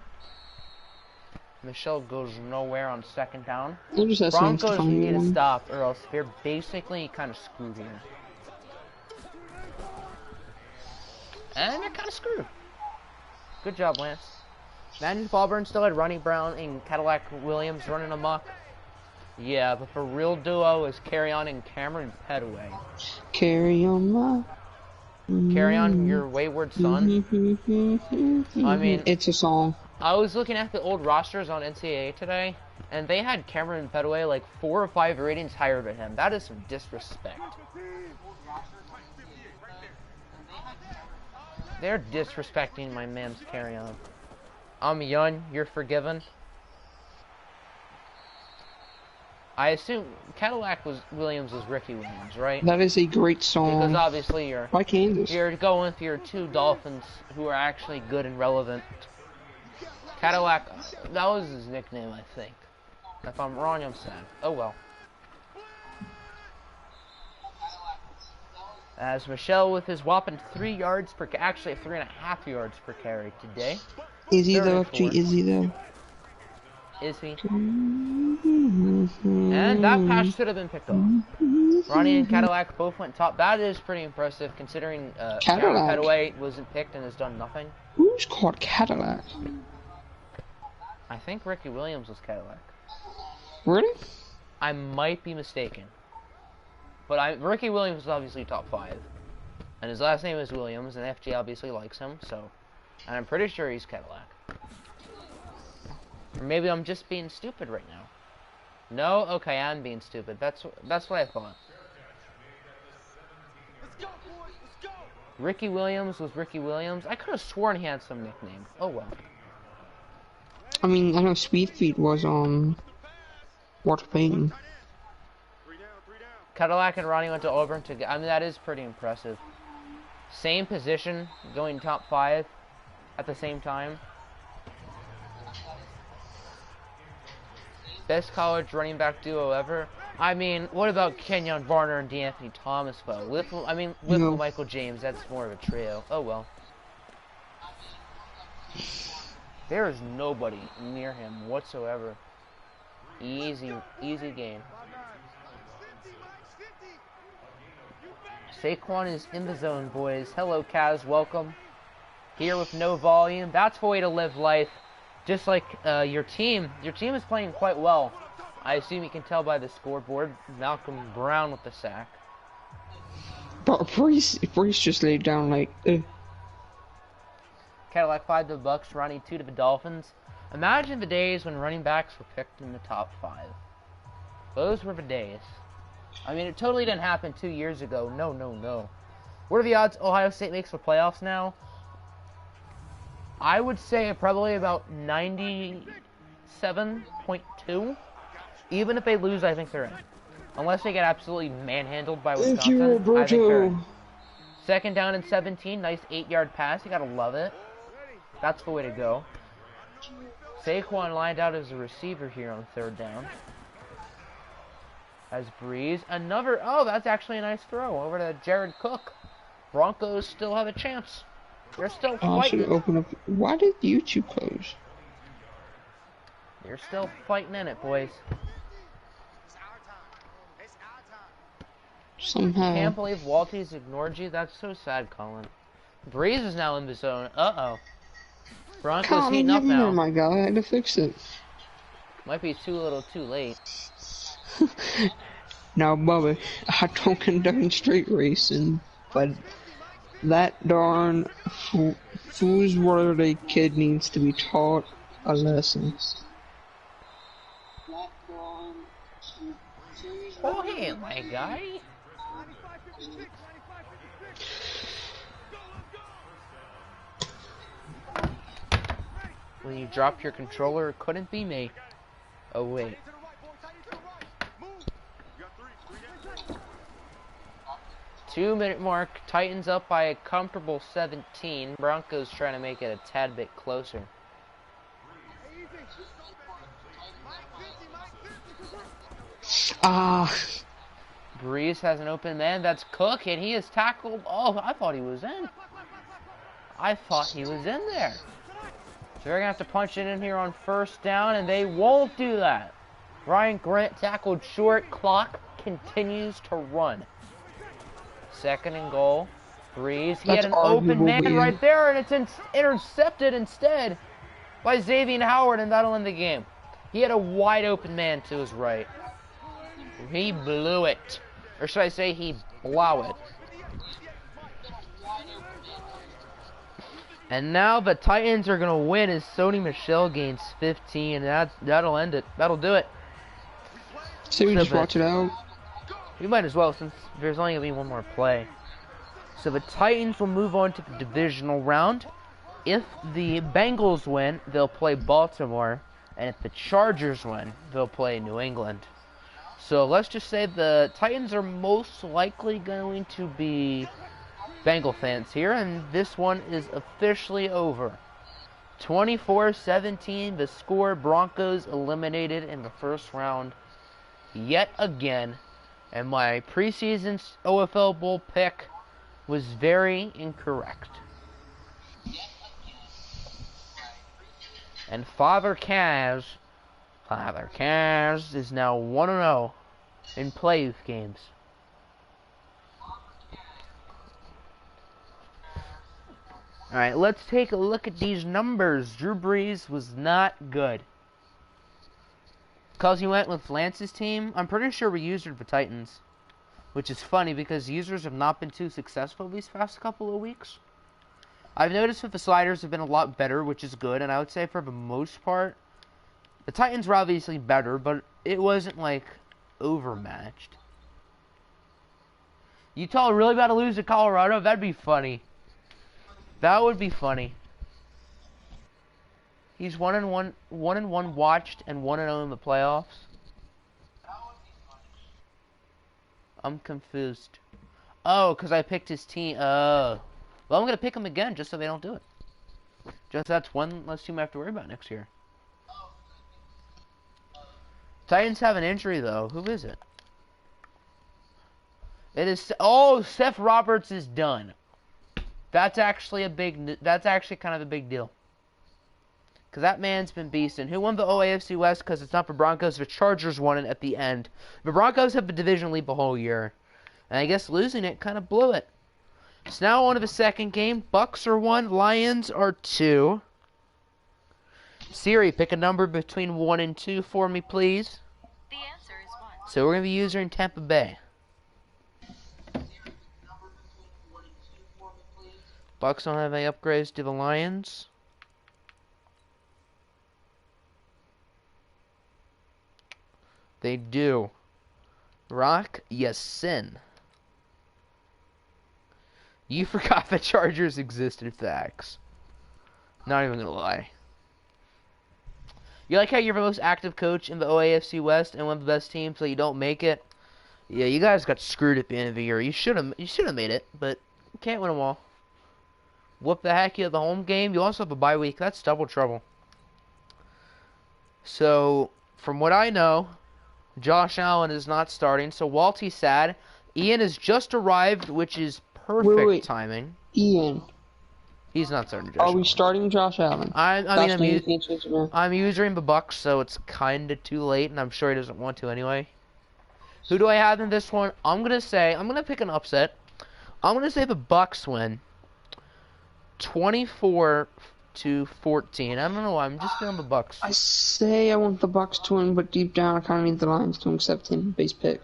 Michelle goes nowhere on 2nd down. I'm just asking to Broncos find need to one. stop, or else they're basically kind of screwed here. And they're kind of screwed. Good job, Lance. Imagine if Auburn still had Ronnie Brown and Cadillac Williams running amok. Yeah, but the real duo is Kerryon and Cameron Petaway. Kerryon, Kerryon, your wayward son. I mean, it's a song. I was looking at the old rosters on NCAA today, and they had Cameron Petaway like 4 or 5 ratings higher than him. That is some disrespect. They're disrespecting my man's Kerryon. I'm young, you're forgiven. I assume Cadillac Williams was Ricky Williams, right? That is a great song. Because obviously By Kansas. you're going with your 2 Dolphins who are actually good and relevant. Cadillac, that was his nickname, I think. If I'm wrong, I'm sad. Oh well. As Michelle with his whopping 3 yards per, actually 3.5 yards per carry today. Is he though? 34. Is he though? Is he? And that pass should have been picked off. Ronnie and Cadillac both went top. That is pretty impressive considering Cadillac. Petaway wasn't picked and has done nothing. Who's called Cadillac? I think Ricky Williams was Cadillac. Really? I might be mistaken. But Ricky Williams is obviously top 5. And his last name is Williams, and FG obviously likes him, so... And I'm pretty sure he's Cadillac. Or maybe I'm just being stupid right now. No? Okay, I'm being stupid. That's what I thought. Let's go, boys. Let's go. Ricky Williams was Ricky Williams. I could have sworn he had some nickname. Oh well. I mean, I know Sweet Feet was Walter Payton. 3 down, 3 down. Cadillac and Ronnie went to Auburn together. I mean, that is pretty impressive. Same position, going top 5 at the same time. Best college running back duo ever. I mean, what about Kenyon Varner and D'Anthony Thomas, though? With No. Michael James, that's more of a trio. Oh well. There is nobody near him whatsoever. Easy game. Saquon is in the zone, boys. Hello, Kaz. Welcome. Here with no volume. That's the way to live life. Just like your team. Your team is playing quite well. I assume you can tell by the scoreboard. Malcolm Brown with the sack. But Brees just laid down like. Cadillac 5 to the Bucks. Ronnie 2 to the Dolphins. Imagine the days when running backs were picked in the top 5. Those were the days. I mean, it totally didn't happen 2 years ago. No. What are the odds Ohio State makes the playoffs now? I would say probably about 97.2. Even if they lose, I think they're in. Unless they get absolutely manhandled by Wisconsin, Thank you, I think they're Roberto. in. 2nd down and 17. Nice 8-yard pass. You gotta love it. That's the way to go. Saquon lined out as a receiver here on 3rd down. As Breeze, another, oh, that's actually a nice throw over to Jared Cook. Broncos still have a chance. They're still Oh, I should fighting. open up. Why did YouTube close? They're still fighting in it, boys. Somehow. Can't believe Walties ignored you. That's so sad, Colin. Breeze is now in the zone. Uh-oh. Broncos Colin, heating get up in there, now. my guy. I had to fix it. Might be too little too late. Now, Bubba, I don't condone street racing, but that darn fool's kid needs to be taught a lesson. Oh, hey, my guy. When you drop your controller, it couldn't be me. Oh, wait. 2-minute mark. Titans up by a comfortable 17. Broncos trying to make it a tad bit closer. Breeze has an open man. That's Cook, and he is tackled. Oh, I thought he was in. I thought he was in there. So they're going to have to punch it in here on first down, and they won't do that. Ryan Grant tackled short. Clock continues to run. 2nd and goal. Breeze. He had an open man right there, and it's intercepted instead by Xavier Howard, and that'll end the game. He had a wide open man to his right. He blew it. Or should I say he blew it. And now the Titans are going to win as Sony Michel gains 15, and that'll end it. That'll do it. So we just watch it out? We might as well, since there's only going to be one more play. So the Titans will move on to the divisional round. If the Bengals win, they'll play Baltimore. And if the Chargers win, they'll play New England. So let's just say the Titans are most likely going to be Bengal fans here. And this one is officially over. 24-17, the score. Broncos eliminated in the first round yet again. And my preseason OFL Bowl pick was very incorrect. And Father Kaz is now 1-0 in playoff games. Alright, let's take a look at these numbers. Drew Brees was not good. Because he went with Lance's team, I'm pretty sure we used it for Titans. Which is funny because users have not been too successful these past couple of weeks. I've noticed that the sliders have been a lot better, which is good. And I would say for the most part, the Titans were obviously better, but it wasn't like overmatched. Utah really about to lose to Colorado? That'd be funny. That would be funny. He's 1-1 watched and 1-0 in the playoffs. I'm confused. Oh, because I picked his team. Oh. Well, I'm going to pick him again just so they don't do it. Just that's one less team I have to worry about next year. Titans have an injury, though. Who is it? It is... Oh, Seth Roberts is done. That's actually That's actually kind of a big deal. Because that man's been beasting. Who won the OAFC West? Because it's not the Broncos. The Chargers won it at the end. The Broncos have the division lead the whole year. And I guess losing it kind of blew it. So now on to the second game. Bucks are 1. Lions are 2. Siri, pick a number between 1 and 2 for me, please. The answer is 1. So we're going to be using Tampa Bay. Bucks don't have any upgrades to the Lions. They do. Rock Yassin. You forgot the Chargers existed, facts. Not even gonna lie. You like how you're the most active coach in the OAFC West and one of the best teams, so you don't make it? Yeah, you guys got screwed at the end of the year. You should have made it, but you can't win them all. Whoop the heck, you have the home game. You also have a bye week. That's double trouble. So, from what I know, Josh Allen is not starting, so Walty's sad. Ian has just arrived, which is perfect Wait. timing. Ian, He's not starting Josh are Allen. we starting Josh Allen? I'm using the Bucks, so it's kind of too late, and I'm sure he doesn't want to anyway. Who do I have in this one? I'm gonna pick an upset. I'm gonna say the Bucks win 24-14. I don't know why. I'm just feeling the Bucks. I say I want the Bucks to win, but deep down I kind of need the Lions to accept him base pick.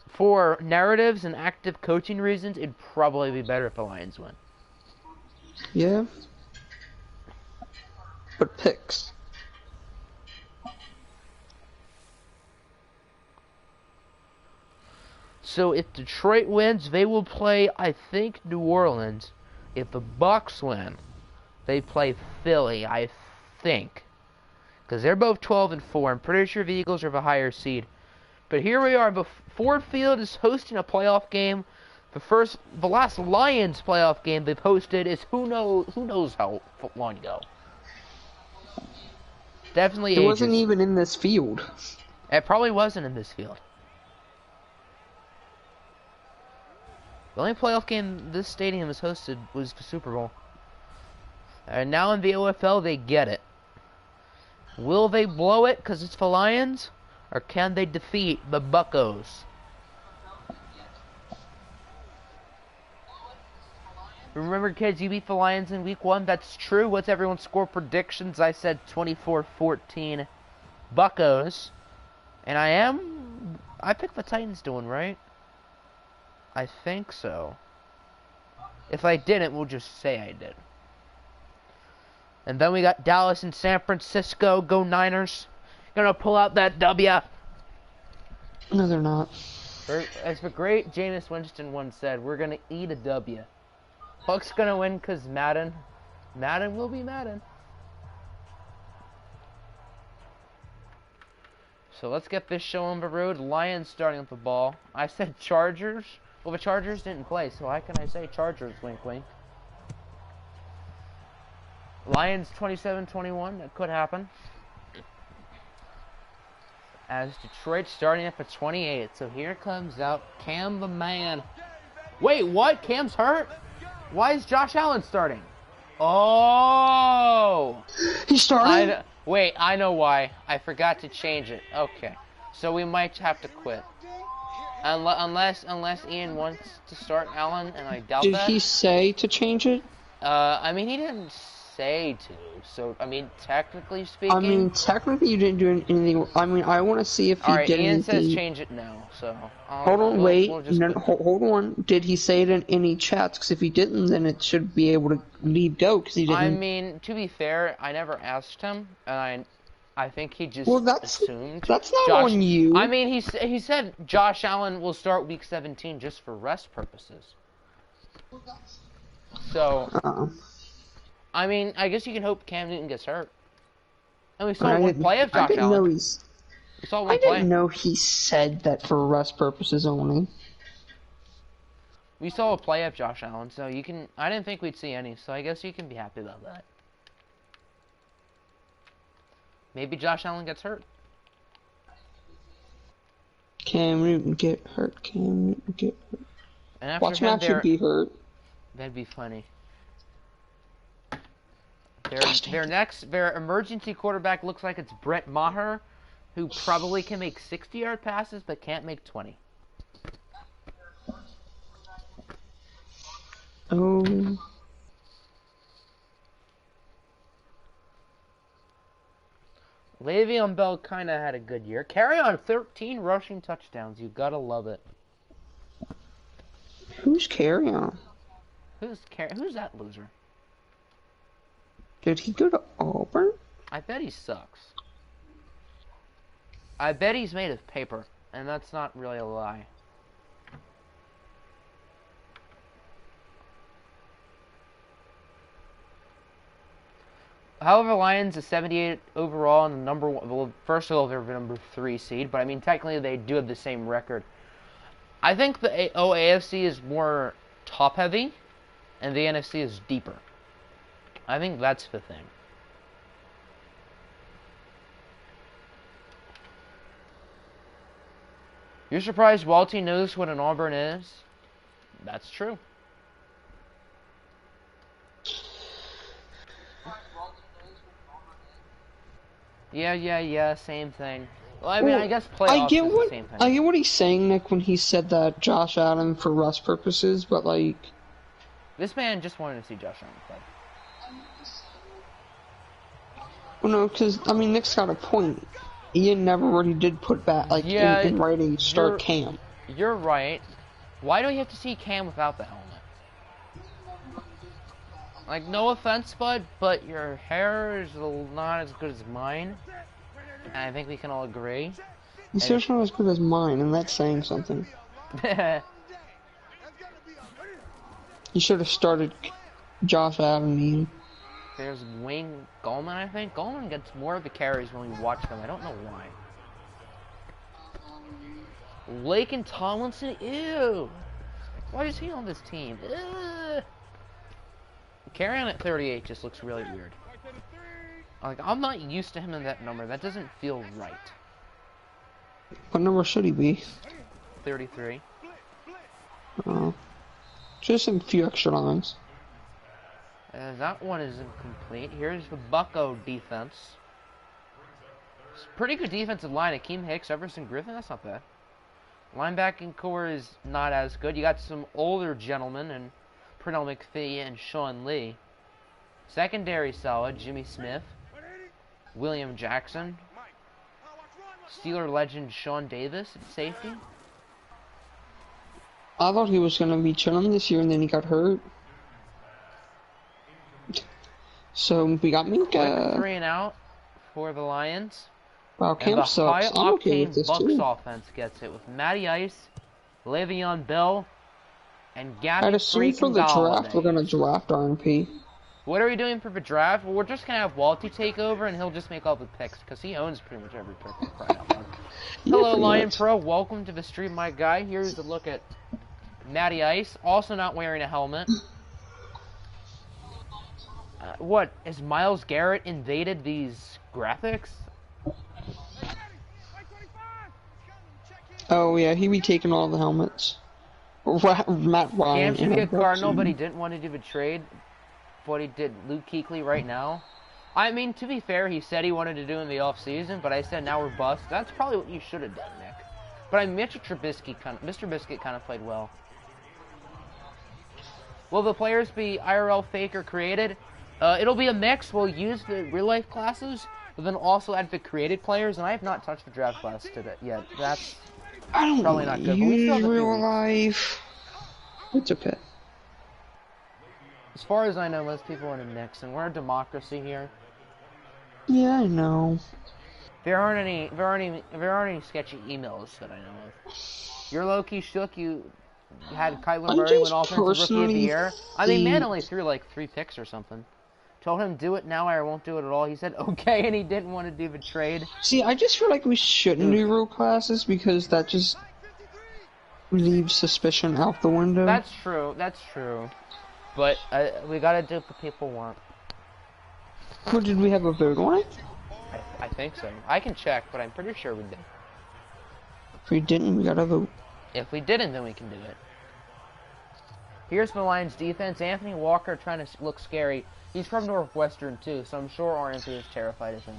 For narratives and active coaching reasons, it'd probably be better if the Lions win. Yeah. But picks. So if Detroit wins, they will play, I think, New Orleans. If the Bucks win, they play Philly, I think. Because they're both 12-4. I'm pretty sure the Eagles are the higher seed. But here we are. Ford Field is hosting a playoff game. The last Lions playoff game they've hosted is who knows how long ago. Definitely It ages. wasn't even in this field. It probably wasn't in this field. The only playoff game this stadium has hosted was the Super Bowl. And now in the OFL, they get it. Will they blow it because it's the Lions? Or can they defeat the Buccos? Remember, kids, you beat the Lions in week 1. That's true. What's everyone's score predictions? I said 24-14 Buccos. And I picked the Titans to win, right? I think so. If I didn't, we'll just say I did. And then we got Dallas and San Francisco. Go Niners. Gonna pull out that W. No, they're not. As the great Jameis Winston once said, we're gonna eat a W. Bucks gonna win because Madden will be Madden. So let's get this show on the road. Lions starting with the ball. I said Chargers. Well, the Chargers didn't play, so how can I say Chargers? Wink, wink. Lions 27-21. That could happen. As Detroit starting at the 28. So here comes out Cam the man. Wait, what? Cam's hurt? Why is Josh Allen starting? Oh! He started? Wait, I know why. I forgot to change it. Okay. So we might have to quit. Unless Ian wants to start Allen, and I doubt that. Did he say to change it? I mean, he didn't say to. So, I mean, technically speaking... I mean, technically you didn't do anything. I mean, I want to see if he Alright, did Ian anything. says change it now, so... Hold on, wait. Hold on. Did he say it in any chats? Because if he didn't, then it should be able to leave go, because he didn't... I mean, to be fair, I never asked him, and I think he just assumed... That's not on you. I mean, he said Josh Allen will start week 17 just for rest purposes. So... I mean, I guess you can hope Cam Newton gets hurt. And we saw one play of Josh Allen. I didn't know he said that for rest purposes only. We saw a play of Josh Allen, so you can... I didn't think we'd see any, so I guess you can be happy about that. Maybe Josh Allen gets hurt. Cam Newton get hurt. Cam Newton get hurt. And after Watch him actually be hurt. That'd be funny. Their emergency quarterback looks like it's Brett Maher, who probably can make 60-yard passes but can't make 20. Oh. Le'Veon Bell kind of had a good year. Kerryon 13 rushing touchdowns. You gotta love it. Who's Kerryon? Who's that loser? Did he go to Auburn? I bet he sucks. I bet he's made of paper, and that's not really a lie. However, Lions is 78 overall and the number one. Well, first of all, they're the number 3 seed, but I mean, technically, they do have the same record. I think the AFC is more top-heavy, and the NFC is deeper. I think that's the thing. You're surprised Walty knows what an Auburn is? That's true. Yeah, same thing. Well, I mean, Well, I guess playoffs is the same thing. I get what he's saying, Nick, when he said that Josh Allen for rust purposes, but like... This man just wanted to see Josh Allen play. Well, no, because, I mean, Nick's got a point. Ian never really did put back, like, in writing, start Cam. You're right. Why do we have to see Cam without the helmet? Like, no offense, bud, but your hair is not as good as mine. And I think we can all agree. His hair's not as good as mine, and that's saying something. You should have started Josh Allen, Ian. There's Wayne Gallman, I think. Gallman gets more of the carries when we watch them. I don't know why. Lake and Tomlinson? Ew! Why is he on this team? Ew. Kerryon at 38 just looks really weird. Like, I'm not used to him in that number. That doesn't feel right. What number should he be? 33. Just a few extra lines. That one is incomplete. Here's the Bucco defense. It's pretty good defensive line. Akeem Hicks, Everson Griffin, that's not bad. Linebacking core is not as good. You got some older gentlemen and Pernell McPhee and Sean Lee. Secondary solid, Jimmy Smith, William Jackson, Steeler legend Sean Davis at safety. I thought he was going to be chilling this year, and then he got hurt. So we got Minka. 3 and out for the Lions. Wow, Camp sucks. I'm okay with this Bucks too. offense gets it with Matty Ice, Le'Veon Bell, and Gabby I'd assume for the draft we're going to draft RNP. What are we doing for the draft? Well, we're just going to have Walty take over, and he'll just make all the picks, because he owns pretty much every pick. Hello, Lion Pro. Welcome to the stream, my guy. Here's a look at Matty Ice, also not wearing a helmet. What, has Myles Garrett invaded these graphics? Oh, yeah, he be taking all the helmets. Matt Ryan. Cam should be a Cardinal, but he didn't want to do the trade. But he did Luke Kuechly right now. I mean, to be fair, he said he wanted to do in the offseason, but I said now we're bust. That's probably what you should have done, Nick. But I mean, Mr. Biscuit kind of played well. Will the players be IRL fake or created? It'll be a mix. We'll use the real-life classes, but then also add the created players, and I have not touched the draft class yet. That's probably not good. Use real life. It's okay. As far as I know, most people are in a mix, and we're a democracy here. Yeah, I know. There aren't any sketchy emails that I know of. You're low-key shook. You had Kyler Murray win Offensive Rookie of the Year. I mean, man only threw like 3 picks or something. Told him, do it now or I won't do it at all. He said, okay, and he didn't want to do the trade. See, I just feel like we shouldn't do real classes because that just leaves suspicion out the window. That's true. But we gotta do what the people want. What, did we have a vote on it? I think so. I can check, but I'm pretty sure we did. If we didn't, we gotta vote. If we didn't, then we can do it. Here's the Lions defense. Anthony Walker trying to look scary. He's from Northwestern, too, so I'm sure RMP is terrified of him.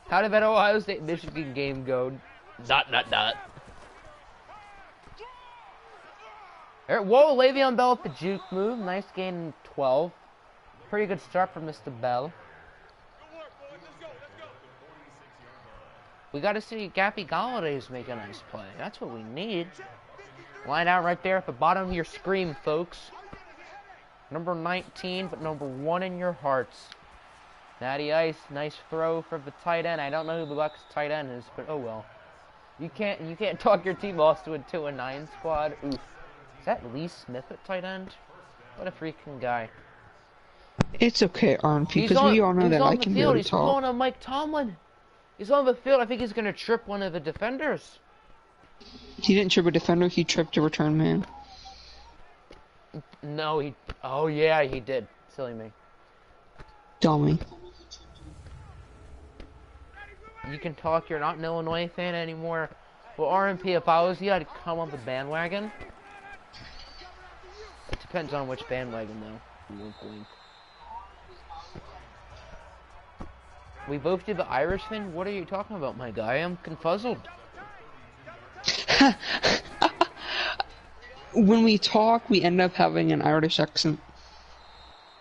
How did that Ohio State-Michigan game go? ... Whoa, Le'Veon Bell with the juke move. Nice gain 12. Pretty good start from Mr. Bell. We got to see Gappy Galladay make a nice play. That's what we need. Line out right there at the bottom of your screen, folks. Number 19, but number 1 in your hearts. Natty Ice, nice throw for the tight end. I don't know who the Bucs tight end is, but oh well. You can't talk your team lost to a 2-9 squad. Oof. Is that Lee Smith at tight end? What a freaking guy. It's okay, RNP, because we all know that I can barely He's talk. pulling on Mike Tomlin. He's on the field. I think he's going to trip one of the defenders. He didn't trip a defender, he tripped a return man. No, oh yeah, he did. Silly me. Dummy. you can talk. You're not an Illinois fan anymore. Well, RMP, if I was you, I'd come on the bandwagon. It depends on which bandwagon, though. Wink, wink. We both did the Irish thing? What are you talking about, my guy? I'm confuzzled. When we talk, we end up having an Irish accent.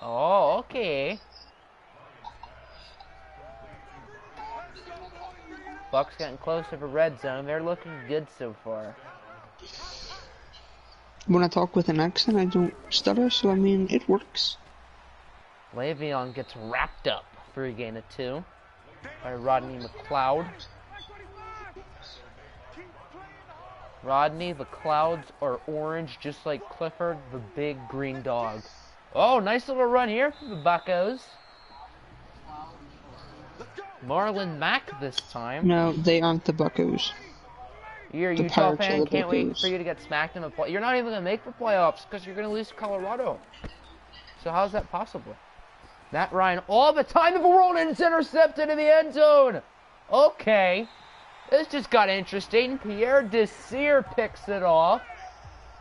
Oh, okay. Bucks getting close to the red zone. They're looking good so far. When I talk with an accent, I don't stutter, so I mean, it works. Le'Veon gets wrapped up for a gain of 2 by Rodney McLeod. Rodney, the clouds are orange, just like Clifford, the big green dog. Oh, nice little run here for the Buccos. Marlon Mack this time. No, they aren't the Buccos. You're a The Utah Pirates are fan, the can't wait Buccos. for you to get smacked in the play. You're not even going to make the playoffs because you're going to lose to Colorado. So how's that possible? Matt Ryan, all the time in the world, and it's intercepted in the end zone. Okay. This just got interesting. Pierre Desir picks it off.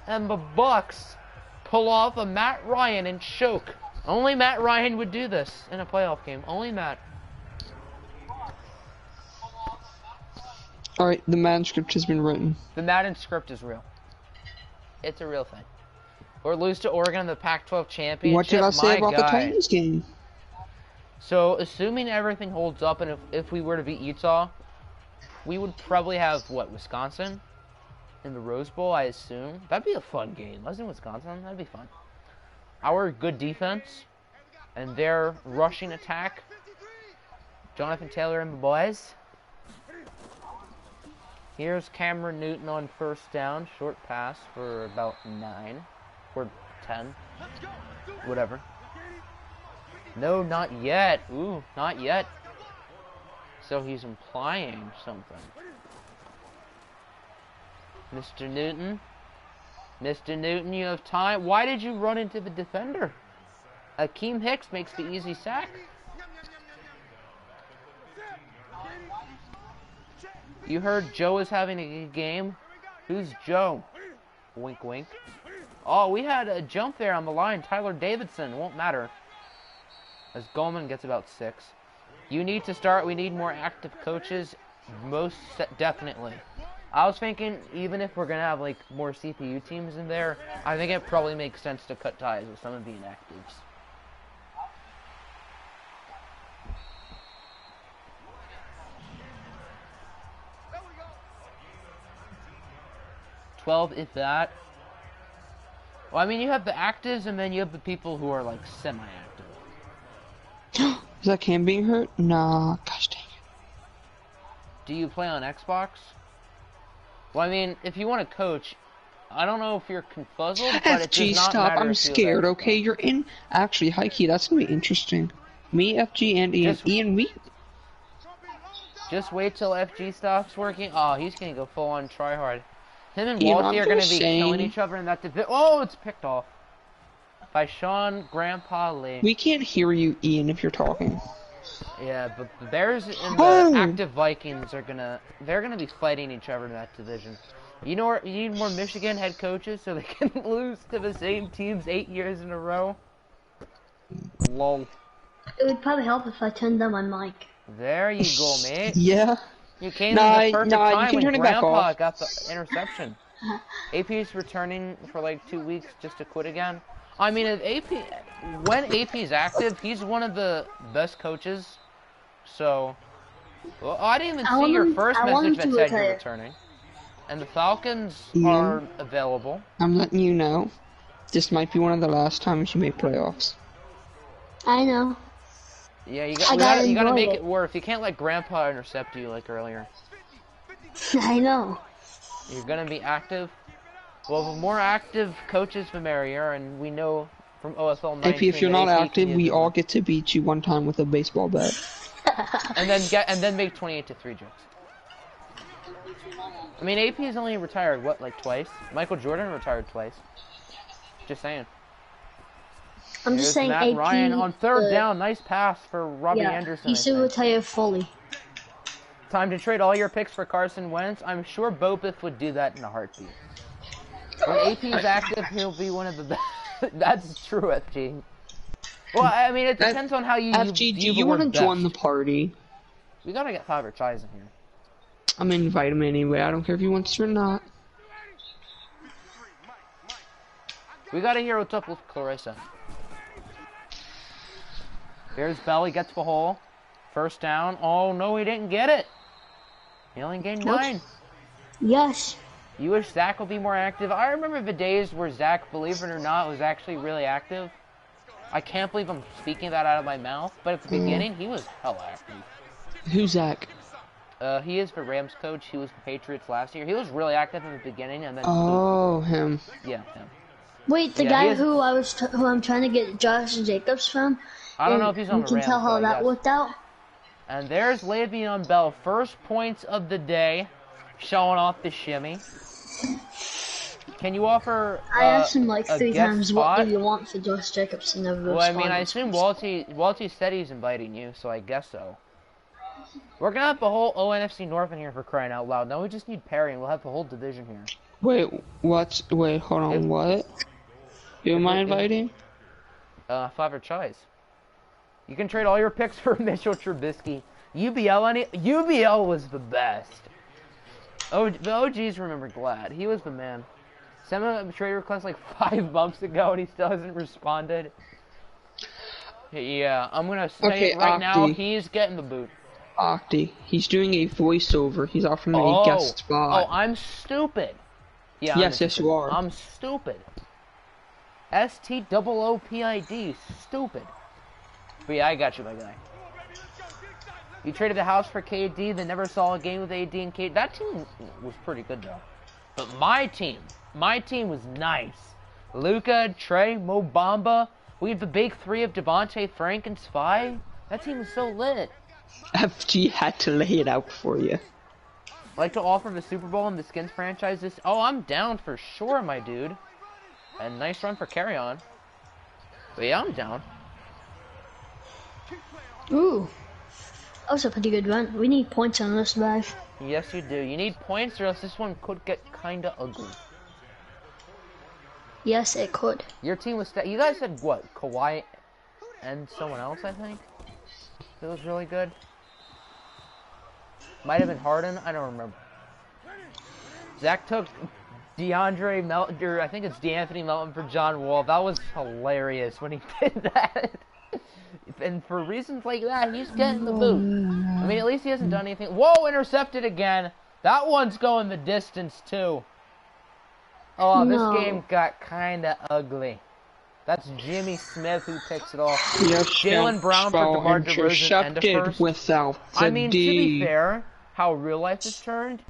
And the Bucks pull off a Matt Ryan and choke. Only Matt Ryan would do this in a playoff game. Only Matt. Alright, the manuscript has been written. The Madden script is real. It's a real thing. Or lose to Oregon in the Pac-12 championship. What did I say My about the guy. Titans game? So, assuming everything holds up, and if we were to beat Utah, we would probably have, what, Wisconsin? In the Rose Bowl, I assume. That'd be a fun game. Wasn't Wisconsin? That'd be fun. Our good defense, and their rushing attack. Jonathan Taylor and the boys. Here's Cameron Newton on first down. Short pass for about 9. Or 10. Whatever. No, not yet. Ooh, not yet. So he's implying something. Mr. Newton. Mr. Newton, you have time. Why did you run into the defender? Akeem Hicks makes the easy sack. You heard Joe is having a good game? Who's Joe? Wink, wink. Oh, we had a jump there on the line. Tyler Davidson. Won't matter. As Goldman gets about 6. You need to start. We need more active coaches. Most definitely. I was thinking, even if we're going to have, like, more CPU teams in there, I think it probably makes sense to cut ties with some of the inactives. There we go. 12, if that. Well, I mean, you have the actives, and then you have the people who are, like, semi-active. Is that Cam being hurt? Nah, gosh dang it. Do you play on Xbox? Well, I mean, if you want to coach, I don't know if you're confuzzled, but it FG, does not stop, matter I'm if you have scared, Xbox. okay? You're in, actually, high key, that's gonna be interesting. Me, FG, and Ian. Just- Ian, we, Just wait till FG stops working. Oh, he's going to go full on try hard. Him and Ian, Walshy I'm are going to just be saying- killing each other in that division. Oh, it's picked off by Sean Grandpa Lee. we can't hear you, Ian, if you're talking. Yeah, but the Bears and the Oh! active Vikings are they're gonna be fighting each other in that division. You know what? You need more Michigan head coaches so they can lose to the same teams 8 years in a row. Lol. It would probably help if I turned down my mic. There you go, mate. Yeah. You came Nah, in the perfect nah, you time can when turn it back Grandpa off. got the interception. AP's returning for like 2 weeks just to quit again. I mean, when AP's active, he's one of the best coaches. So, well, I didn't even see your first I want message him that to said you're retire. returning. And the Falcons Ian? are available. I'm letting you know, this might be one of the last times you make playoffs. I know. Yeah, you I gotta gotta enjoy make it. it worth. You can't let Grandpa intercept you like earlier. I know. You're gonna be active. Well, the more active coaches, the merrier, and we know from OFL 19 AP, if you're that not AP can active, use we it. all get to beat you one time with a baseball bat. and then make 28-3 jokes. I mean, AP's only retired what, like twice? Michael Jordan retired twice. Just saying. I'm There's just saying Matt AP. Ryan on third down. Nice pass for Robbie Yeah, Anderson. he I should think. retire fully. Time to trade all your picks for Carson Wentz. I'm sure Bopeth would do that in a heartbeat. When AP is active, he'll be one of the best. That's true, FG. Well, I mean, it depends on how you FG, do you want to join the party? We gotta get Five or Chais in here. I'm gonna invite him anyway. I don't care if he wants to or not. We gotta hear what's up with Clarissa. There's Bell. He gets the hole. First down. Oh, no, he didn't get it. He only gained 9. Yes. You wish Zach would be more active. I remember the days where Zach, believe it or not, was actually really active. I can't believe I'm speaking that out of my mouth, but at the beginning, he was hella active. Who's Zach? He is the Rams coach. He was the Patriots last year. He was really active in the beginning, and then... Oh, him. Yeah, him. Wait, the guy who I'm trying to get Josh Jacobs from. I don't know if he's on the Rams. You can tell how that worked out. And there's Le'Veon Bell, first points of the day, showing off the shimmy. Can you offer I asked him like 3 times, spot? what do you want for Josh Jacobs, and never Well, responded. I mean, I assume Walty said he's inviting you, so I guess so. We're gonna have the whole ONFC North in here for crying out loud. Now we just need Perry, and we'll have the whole division here. Wait, what? Wait, hold on, what? Who am I inviting? Five or Chais. You can trade all your picks for Mitchell Trubisky. UBL was the best. Oh, the OGs remember Glad. He was the man. Sent him a trade request like 5 months ago, and he still hasn't responded. Yeah, I'm gonna say it right now. He's getting the boot. Octi. He's doing a voiceover. He's offering a guest spot. Oh, I'm stupid. Yeah. Yes, you are. I'm stupid. STOOPID. Stupid. But yeah, I got you, my guy. You traded the house for KD, then never saw a game with AD and KD. That team was pretty good, though. But my team was nice. Luka, Trey, Mo Bamba. We had the big 3 of Devonte, Frank, and Spy. That team was so lit. FG had to lay it out for you. Like to offer the Super Bowl and the Skins franchise this... Oh, I'm down for sure, my dude. And nice run for Kerryon. But yeah, I'm down. Ooh. That was a pretty good run. We need points on this drive. Yes, you do. You need points or else this one could get kinda ugly. Yes, it could. Your team was... You guys had, what, Kawhi and someone else, I think? That was really good. Might have been Harden. I don't remember. Zach took DeAndre Melton, or I think it's DeAnthony Melton for John Wall. That was hilarious when he did that. And for reasons like that, he's getting the boot. I mean, at least he hasn't done anything. Whoa, intercepted again. That one's going the distance, too. Oh, No. This game got kind of ugly. That's Jimmy Smith who picks it off. Jalen Brown for DeMar DeRozan and a first. Without I mean, to be fair, how real life has turned,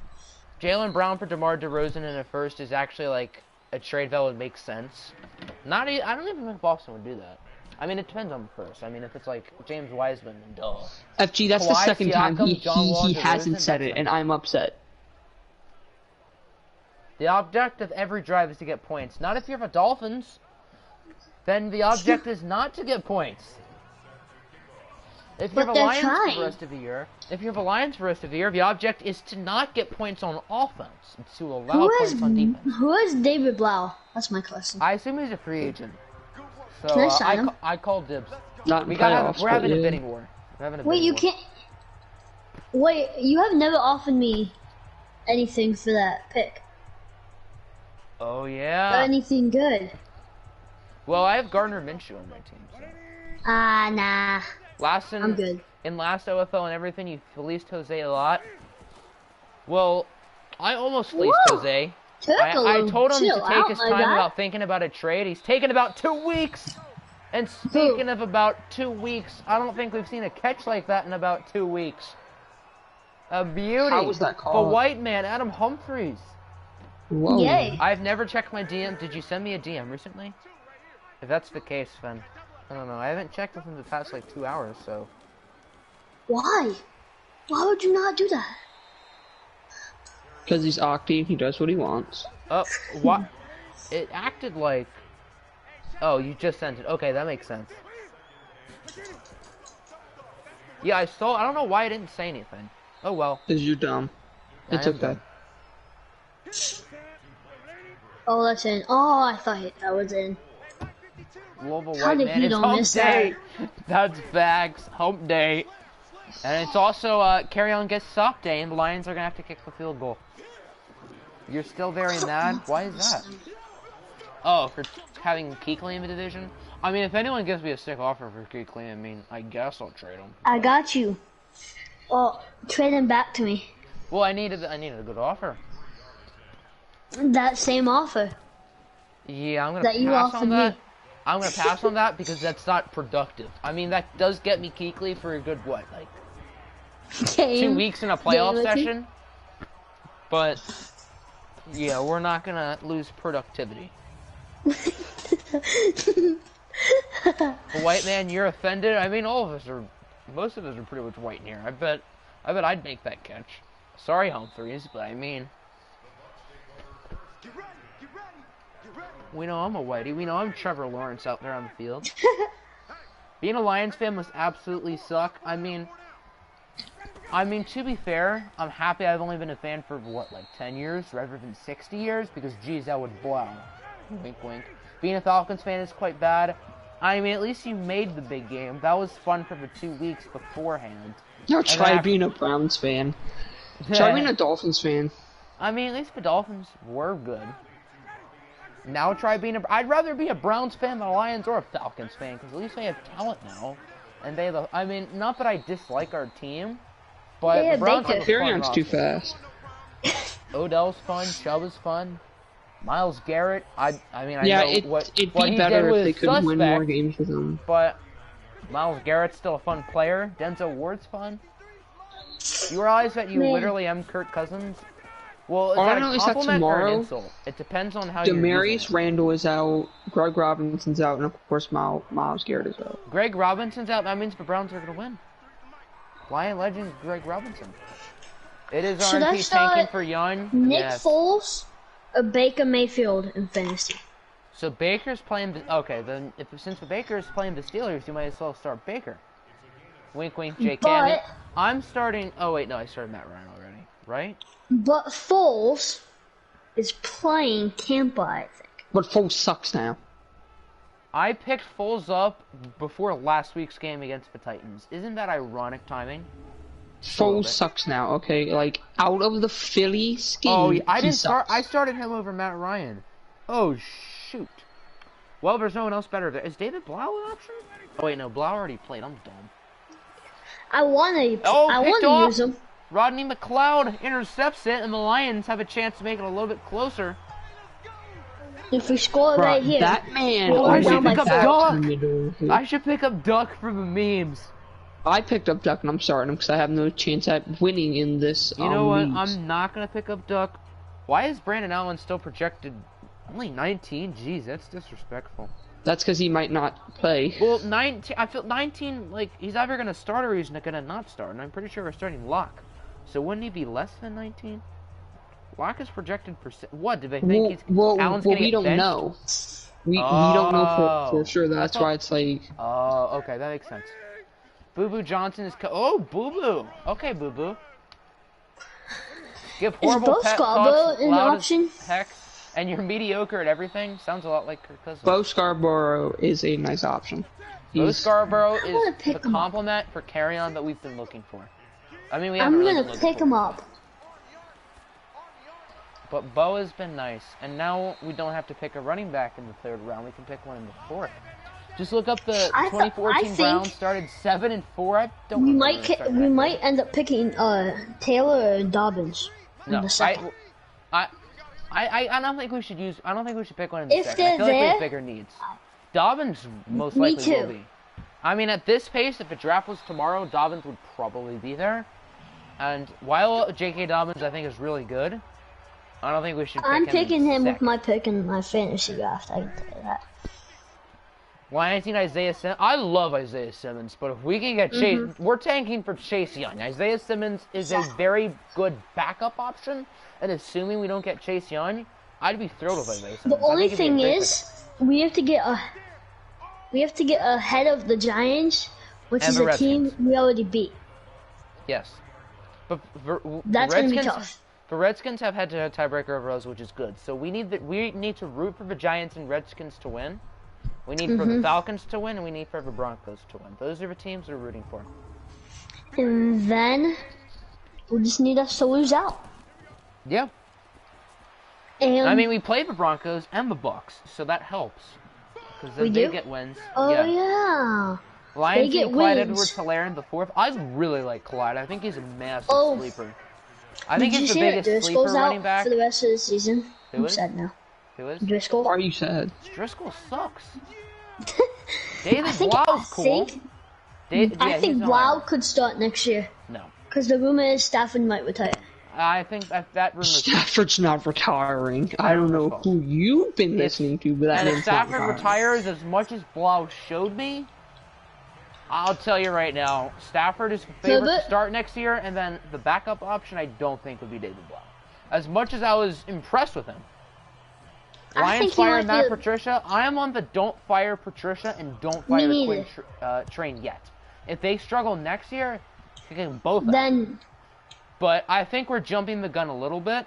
Jalen Brown for DeMar DeRozan and a first is actually like a trade that would make sense. I don't even think Boston would do that. I mean, it depends on the first. I mean, if it's like James Wiseman, duh. FG, that's the Kawhi, second time Siakam, John Wall, he hasn't DeRozan, said that's it, and I'm upset. The object of every drive is to get points. Not if you're the Dolphins. Then the object is not to get points. If you're the Lions for the rest of the year, the object is to not get points on offense. It's to allow points on defense. Who is David Blau? That's my question. I assume he's a free agent. So Can I sign him? I call dibs. Not We're in playoffs, having but a yeah. bidding war. Wait, you can't. Wait, you have never offered me anything for that pick. Oh Or yeah. anything good. Well, I have Gardner Minshew on my team. So. Nah. I'm good. In last OFL and everything, you fleeced Jose a lot. Well, I almost fleeced Whoa. Jose. Took a I little told him chill to take out, his my time guy. about thinking about a trade. He's taken about 2 weeks. And speaking of about 2 weeks, I don't think we've seen a catch like that in about 2 weeks. A beauty. How was that The called? white man, Adam Humphries. Whoa. Yay. I've never checked my DM. Did you send me a DM recently? If that's the case, then I don't know. I haven't checked within the past like 2 hours, so. Why? Why would you not do that? Because he's Octi, he does what he wants. What? It acted like. Oh, you just sent it. Okay, that makes sense. Yeah, I saw. I don't know why I didn't say anything. Oh well. Because you're dumb. I It's am okay. dumb. Oh, that's in. Oh, I thought that was in. Louisville How White did Man. he It's don't hump miss day. That's facts. Hump day. And it's also Kerryon gets sock day, and the Lions are gonna have to kick the field goal. You're still very mad. Why is that? Oh, for having Kuechly in the division. I mean, if anyone gives me a sick offer for Kuechly, I mean, I guess I'll trade him. I got you. Well, trade him back to me. Well, I needed a good offer. That same offer Yeah, I'm gonna that you pass offered on that. me. I'm gonna pass on that because that's not productive. I mean, that does get me Kuechly for a good what, like 2 weeks in a playoff session. But yeah, we're not gonna lose productivity. The White Man, you're offended? I mean, most of us are pretty much white in here. I bet I'd make that catch. Sorry, Humphreys, but I mean, we know I'm a whitey. We know I'm Trevor Lawrence out there on the field. Being a Lions fan must absolutely suck. I mean, to be fair, I'm happy I've only been a fan for, what, like 10 years rather than 60 years? Because, geez, that would blow. Wink, wink. Being a Falcons fan is quite bad. I mean, at least you made the big game. That was fun for the 2 weeks beforehand. No, try being a Browns fan. Try being a Dolphins fan. I mean, at least the Dolphins were good. Now try being I'd rather be a Browns fan than a Lions or a Falcons fan, because at least they have talent now. And I mean, not that I dislike our team, but Yeah, the Browns have a fun Kerryon's too roster. fast. Odell's fun, Chubb is fun. Miles Garrett, I mean, I Yeah, know what it'd what be he better did if they was could win more suspect, games with him. but Miles Garrett's still a fun player. Denzel Ward's fun. You realize that you Man. literally am Kirk Cousins? Well, is All I that know a is that compliment or an tomorrow, insult? It depends on how you're Demarius using it. Randall is out, Greg Robinson's out, and of course Miles Garrett is out. Greg Robinson's out. That means the Browns are going to win. Lion legend Greg Robinson. It is Should I RNP start tanking for Young. Nick Yes. Foles or Baker Mayfield in fantasy? So Baker's playing. Okay, then since the Baker's playing the Steelers, you might as well start Baker. Wink, wink, Jake Cannon. I'm starting. Oh wait, no, I started Matt Ryan already, right? But Foles is playing Tampa, I think. But Foles sucks now. I picked Foles up before last week's game against the Titans. Isn't that ironic timing? Foles sucks now, okay? Like, out of the Phillies game, Oh, I he didn't start. sucks. I started him over Matt Ryan. Oh shoot. Well, there's no one else better there. Is David Blau an option? Oh wait, no, Blau already played. I'm dumb. I want picked to off. use him. Rodney McLeod intercepts it, and the Lions have a chance to make it a little bit closer. If we score right here, That man Well, I always should pick up back Duck. in the middle. I should pick up Duck for the memes. I picked up Duck, and I'm starting him because I have no chance at winning in this. You know what? leagues. I'm not gonna pick up Duck. Why is Brandon Allen still projected only 19? Jeez, that's disrespectful. That's because he might not play. Well, 19. I feel 19. Like he's either gonna start or he's not gonna not start. And I'm pretty sure we're starting Locke. So wouldn't he be less than 19? Locke is projected for. What do they think Allen's gonna we get don't benched? know. We don't know for sure. That's thought- why it's like. Oh, okay, that makes sense. Boo Boo Johnson is. Oh, Boo Boo. Okay, Boo Boo. Give horrible Bo pep Scarborough talks an loud option? as heck, and you're mediocre at everything. Sounds a lot like Kirk Cousins. Bo Scarborough is a nice option. Bo He's- Scarborough wanna is pick the him up. compliment for Kerryon that we've been looking for. I mean, we haven't I'm really gonna been looking pick for him it, up. But Bo has been nice, and now we don't have to pick a running back in the third round. We can pick one in the fourth. Just look up the I 2014 think Browns started 7-4. I don't. We remember might the start of that we game. might end up picking Taylor or Dobbins in No, the second. I don't think we should use. I don't think we should pick one in the If second. I they're feel like we have there- bigger needs. Dobbins most Me likely will too. be. I mean, at this pace, if the draft was tomorrow, Dobbins would probably be there. And while J.K. Dobbins, I think, is really good, I don't think we should pick I'm him picking him with second. my pick in my fantasy draft. I can tell you that. Why 19 Isaiah Simmons? I love Isaiah Simmons, but if we can get Chase, we're tanking for Chase Young. Isaiah Simmons is a very good backup option, and assuming we don't get Chase Young, I'd be thrilled with Isaiah Simmons. The I only think he'd be a thing great is, we have to get ahead of the Giants, which And is the a team Redskins. we already beat. Yes. But That's gonna be tough. The Redskins have had a tiebreaker over us, which is good. So we need to root for the Giants and Redskins to win. We need for the Falcons to win, and we need for the Broncos to win. Those are the teams we're rooting for. And then we just need us to lose out. Yeah. And I mean, we played the Broncos and the Bucks, so that helps. Because then they get wins. Oh, yeah. Lions get and Clyde wins. Edwards-Helaire in the fourth. I really like Clyde. I think he's a massive Oh. sleeper. I think Did he's you the see biggest that sleeper Driscoll's running out back. for the rest of the season? Who I'm is? sad now. Who is? Driscoll. Why are you sad? Driscoll sucks. David I think, Blau's cool. I think Blau could start next year. No. Because the rumor is Stafford might retire. I think that rumor. Stafford's not retiring. I don't know who you've been listening to, but that And if man's not Stafford retiring. retires as much as Blau showed me, I'll tell you right now, Stafford is favorite to start next year, and then the backup option I don't think would be David Blau. As much as I was impressed with him. I Lions think he fire might Matt be Patricia. I am on the don't fire Patricia and don't fire Quinn train yet. If they struggle next year, kick them both out. Then, But I think we're jumping the gun a little bit.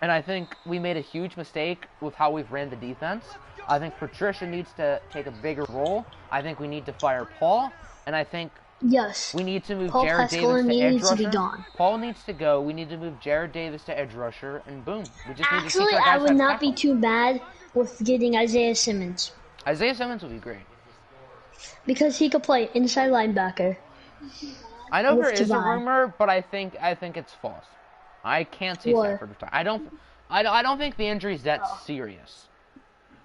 And I think we made a huge mistake with how we've ran the defense. I think Patricia needs to take a bigger role. I think we need to fire Paul. And I think yes. we need to move Paul Jared Pascal Davis to edge needs to be rusher. gone. Paul needs to go. We need to move Jared Davis to edge rusher. And boom. We just need to Actually, teach our I guys would how to not be tackle. too bad with getting Isaiah Simmons. Isaiah Simmons would be great. Because he could play inside linebacker. I know With there is a Javon. rumor, but I think it's false. I can't see What? Stafford retire. I don't think the injury's that serious.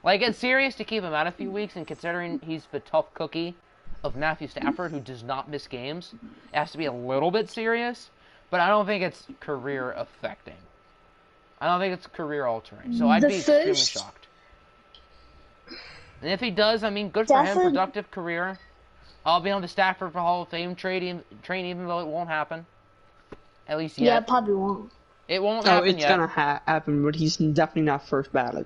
Like, it's serious to keep him out a few weeks, and considering he's the tough cookie of Matthew Stafford, who does not miss games, it has to be a little bit serious, but I don't think it's career affecting. I don't think it's career altering, so I'd The be extremely first- shocked. And if he does, I mean, good for him, Stafford- productive career. I'll be on the Stafford for Hall of Fame train, even though it won't happen. At least Yeah, yet. it probably won't. It won't Oh, happen it's yet. gonna happen, but he's definitely not first ballot.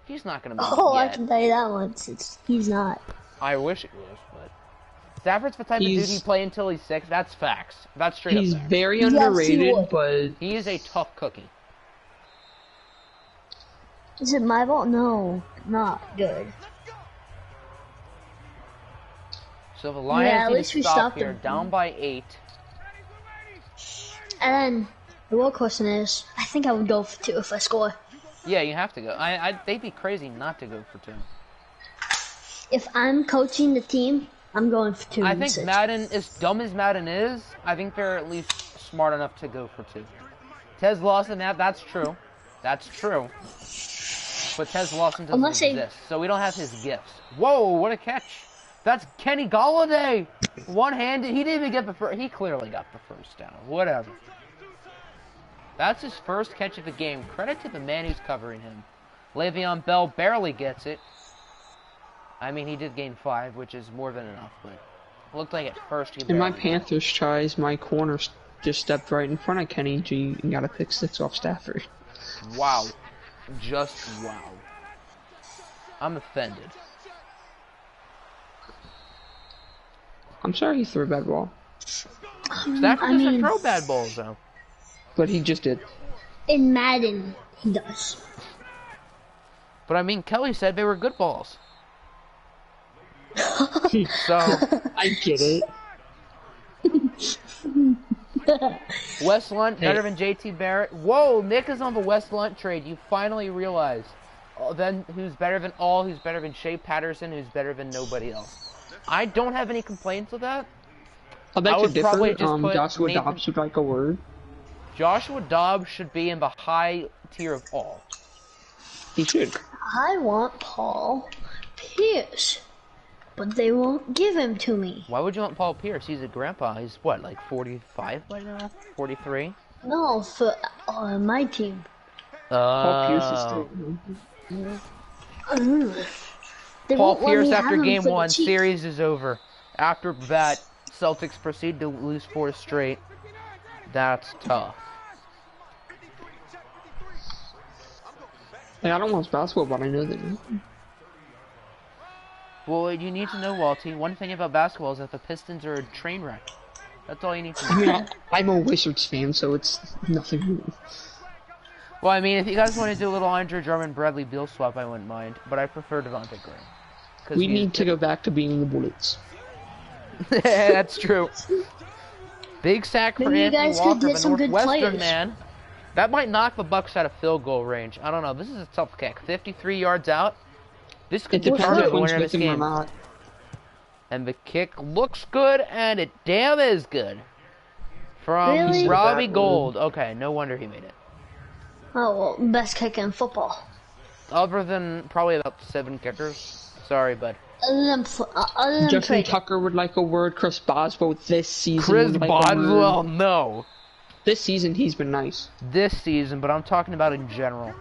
He's not going to be Oh, I yet. can tell you that once. He's not. I wish it was, but Stafford's the type of dude He's- he'd play until he's 6. That's facts. That's straight He's up facts. very Yes, he underrated, would. but He is a tough cookie. Is it my fault? No, not good. So the Lions at need least to we stop stopped here, them. down by 8. And then the real question is, I think I would go for 2 if I score. Yeah, you have to go. They'd be crazy not to go for 2. If I'm coaching the team, I'm going for 2. I and think 6. Madden, as dumb as Madden is, I think they're at least smart enough to go for 2. Tez Lawson, that's true. That's true. But Tez Lawson doesn't Unless they- exist, so we don't have his gifts. Whoa, what a catch. That's Kenny Galladay. One-handed. He didn't even get the first. He clearly got the first down. Whatever. That's his first catch of the game. Credit to the man who's covering him. Le'Veon Bell barely gets it. I mean, he did gain 5, which is more than enough, but it looked like at first he in my barely got it. Panthers tries, my corner just stepped right in front of Kenny G and got a pick 6 off Stafford. Wow. Just wow. I'm offended. I'm sorry he threw a bad ball, Stafford I doesn't mean- throw bad balls, though. but he just did. In Madden, he does. But I mean, Kelly said they were good balls. So, I get it. Wes Lunt better than JT Barrett. Whoa, Nick is on the Wes Lunt trade. You finally realize. Then who's better than all? Who's better than Shea Patterson? Who's better than nobody else? I don't have any complaints with that. I bet I you would probably differ. just put Joshua Nathan- Dobbs would like a word. Joshua Dobbs should be in the high tier of all. He should. I want Paul Pierce, but they won't give him to me. Why would you want Paul Pierce? He's a grandpa. He's what, like 45 by now? 43? No, for my team. Paul Pierce is still. They Paul won't let Pierce me after have him game for the 1, Chiefs. series is over. After that, Celtics proceed to lose 4 straight. That's tough. Like, I don't watch basketball, but I know that. Well, you need to know, Walty, one thing about basketball is that the Pistons are a train wreck. That's all you need to I know. mean, I'm a Wizards fan, so it's nothing new. Well, I mean, if you guys want to do a little Andre Drummond Bradley Beal swap, I wouldn't mind. But I prefer Devonte Graham. We need to go back to being the Bullets. That's true. Big sack for Maybe you Anthony guys could Walker, get the some good Northwestern players. man. That might knock the Bucks out of field goal range. I don't know. This is a tough kick. 53 yards out. This could It depends determine if the one's winner of this with him or game. not. And the kick looks good, and it damn is good. From Really? Robbie Gold. Okay, no wonder he made it. Oh, well, best kick in football. Other than probably about 7 kickers. Sorry, bud. Other than Justin Trader. Tucker would like a word. Chris Boswell this season. Chris would like a word. Boswell, no. This season, he's been nice. This season, but I'm talking about in general.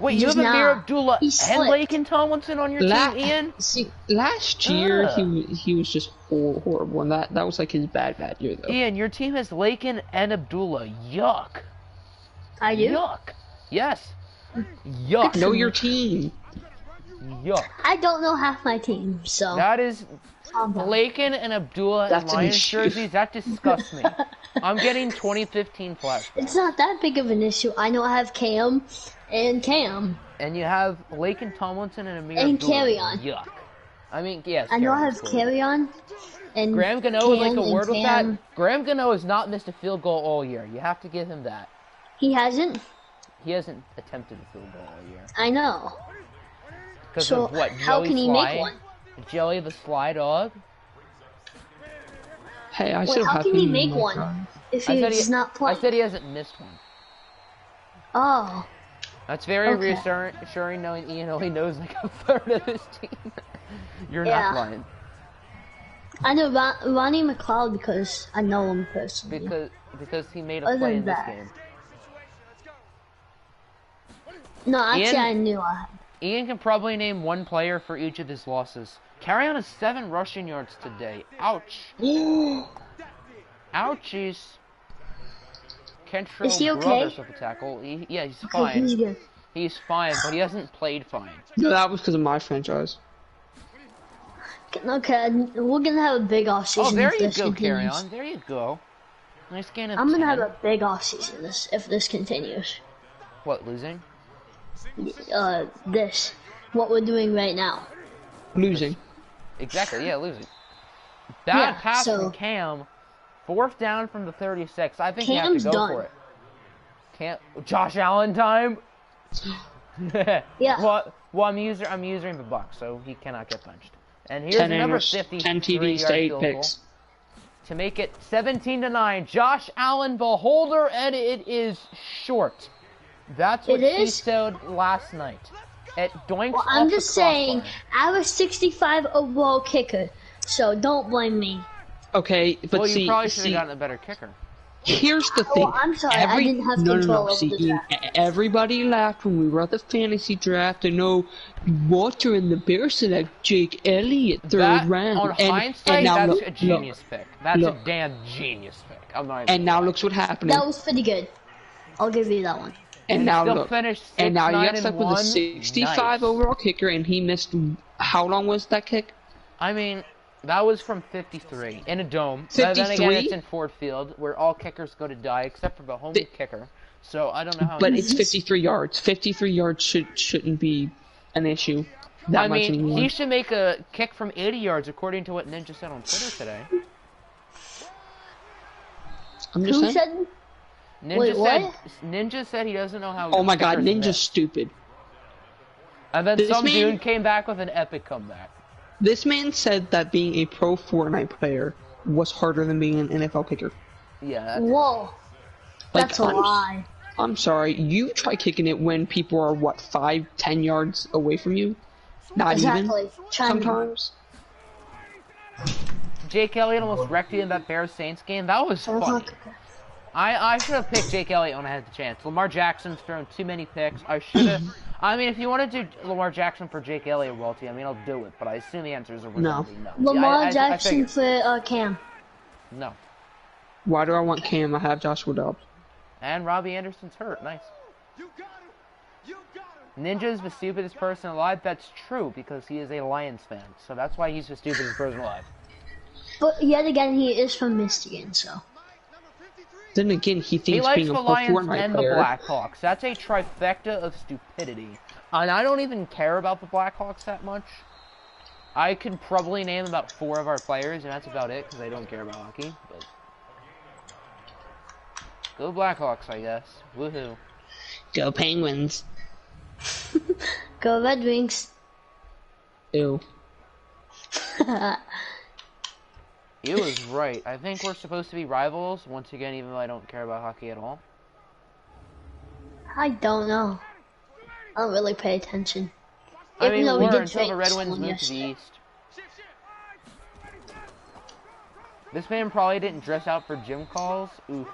Wait, you have Nah, Amir Abdullah he and slipped. Laken Tomlinson on your team, Ian? See, last year Ugh. he was just horrible, and that was like his bad year though. Ian, your team has Laken and Abdullah. Yuck. I do? Yuck. Yes. Yuck. Know your team. Yuck. I don't know half my team, so. That is calm down. Laken and Abdullah in That's an Lions issue. jerseys. That disgusts me. I'm getting 2015 flashbacks. It's not that big of an issue. I know I have Cam and Cam. And you have Laken Tomlinson and Amir And Abdullah. Kerryon. Yuck. I mean, yes. I know I have Kerryon's cool. Kerryon and Graham Gano would like Cam a and word with Cam. that. Graham Gano has not missed a field goal all year. You have to give him that. He hasn't? He hasn't attempted a field goal all year. I know. Because So, of what? how Joey can he Sly? make one? Joey the Sly Dog? Hey, I Wait, still how have can him he in make my one time. if I said he's not I playing? said he hasn't missed one. Oh. That's very Okay. reassuring knowing Ian only knows like a third of his team. You're Yeah. not lying. I know Ronnie McLeod because I know him personally. Because he made a Other play than in this that. game. No, actually Ian? I knew I Ian can probably name one player for each of his losses. Kerryon has 7 rushing yards today. Ouch. Ouchies. Kentrell Is he okay? Brothers with the tackle. Yeah, he's Okay, fine. he's good. He's fine, but he hasn't played fine. No, that was because of my franchise. Okay, we're gonna have a big off season. Oh, there if you this go, continues. Kerryon. There you go. Nice gain of I'm gonna 10. have a big off season if this continues. What, losing? What we're doing right now. Losing. Exactly, yeah, losing. Bad Yeah, pass so- from Cam. 4th down from the 36. I think you have to Cam's go done. for it. Cam, Josh Allen time. Yeah. Well, I'm using the Bucks, so he cannot get benched. And here's 10 another inners, 10 53 TDs yard to 8 field goal picks. to make it 17-9. Josh Allen, the holder, and it is short. That's what It he is? said last night. It doinks Well, off I'm the just saying, crossbar. I was 65 overall kicker, so don't blame me. Okay, but Well, see, you probably should have see, gotten a better kicker. here's the thing. Oh, I'm sorry, I didn't have control over See, the Ian, draft. everybody laughed when we were at the fantasy draft. And no, Walter and the Bears select Jake Elliott third That, round. on and hindsight, now that's look, a genius pick. That's look. a damn genius pick. I'm not even And now lying. looks what happened. That was pretty good. I'll give you that one. And he now still look. finished And now you 6-9 got stuck with a 1. 65 Nice. overall kicker, and he missed. How long was that kick? I mean, that was from 53 in a dome. But then again, 53? it's in Ford Field where all kickers go to die except for the home kicker. So I don't know how. But it's 53 yards. 53 yards shouldn't be an issue. That I much mean, anymore. he should make a kick from 80 yards according to what Ninja said on Twitter today. I'm just Who saying. said? Wait, what? Ninja said he doesn't know how. Oh my God, kickers Ninja's miss. stupid. And then This some man- dude came back with an epic comeback. This man said that being a pro Fortnite player was harder than being an NFL kicker. Yeah. That's Whoa, Like, that's a lie. I'm sorry, you try kicking it when people are, what, 5-10 yards away from you? Not Exactly. even, Trying to- sometimes. Jake Elliott almost wrecked you in that Bears Saints game. That was Sounds funny. like- I should have picked Jake Elliott when I had the chance. Lamar Jackson's thrown too many picks. I should have. I mean, if you want to do Lamar Jackson for Jake Elliott, Welty, I mean, I'll do it. But I assume the answer is a No. resounding no. Lamar I Jackson figured. for Cam. No. Why do I want Cam? I have Joshua Dobbs. And Robbie Anderson's hurt. Nice. You got him. You got him. Ninja's the stupidest person alive. That's true because he is a Lions fan. So that's why he's the stupidest person alive. But yet again, he is from Michigan, so. Then again, he He thinks likes being the a Lions Fortnite and player. the Blackhawks. That's a trifecta of stupidity. And I don't even care about the Blackhawks that much. I could probably name about 4 of our players, and that's about it, because I don't care about hockey. But go Blackhawks, I guess. Woohoo. Go Penguins. Go Red Wings. Ew. You was right. I think we're supposed to be rivals, once again, even though I don't care about hockey at all. I don't know. I don't really pay attention. I mean, Even though we we were did until the Red face Wings one moved to the yesterday. East. This man probably didn't dress out for gym calls. Oof.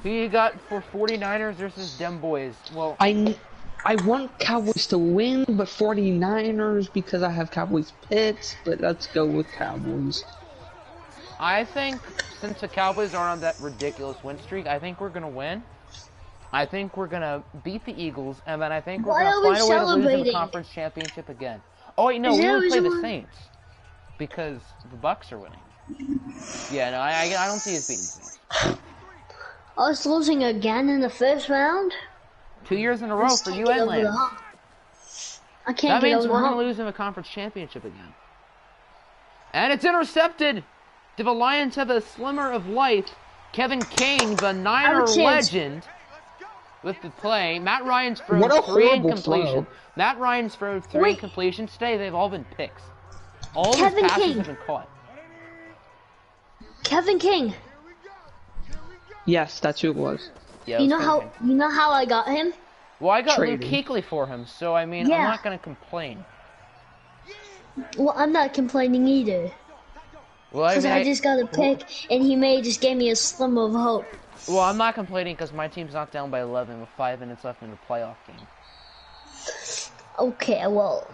Who you got for 49ers versus Dem Boys? Well, I want Cowboys to win, but 49ers because I have Cowboys picks, but let's go with Cowboys. I think since the Cowboys are on that ridiculous win streak, I think we're gonna win. I think we're gonna beat the Eagles, and then I think we're Why gonna are we find a way to lose in the celebrating? conference championship again. Oh wait, no, Is we there a would play reason the why- Saints because the Bucks are winning. Yeah, no, I don't see us beating the Saints. Us losing again in the first round? 2 years in a row Just for can't you get and over the Lance. hump. I can't That get means over we're the gonna hump. lose in the conference championship again. And it's intercepted. Do the Lions have a slimmer of life? Kevin King, the Niner chance. legend, with the play. Matt Ryan's thrown What a 3 horrible incompletion. throw. Matt Ryan's thrown 3 Wait. incompletions today. They've all been picks. All of his Kevin passes King. have been caught. Kevin King. Yes, that's who it was. Yeah, You it's know Kevin how King. you know how I got him? Well, I got Luke Traded. Kuechly for him, so I mean, I'm Yeah. not gonna complain. Well, I'm not complaining either. Well, I Because mean, I just got a pick, and he may just gave me a slim of hope. well, I'm not complaining because my team's not down by 11 with 5 minutes left in the playoff game. Okay, well.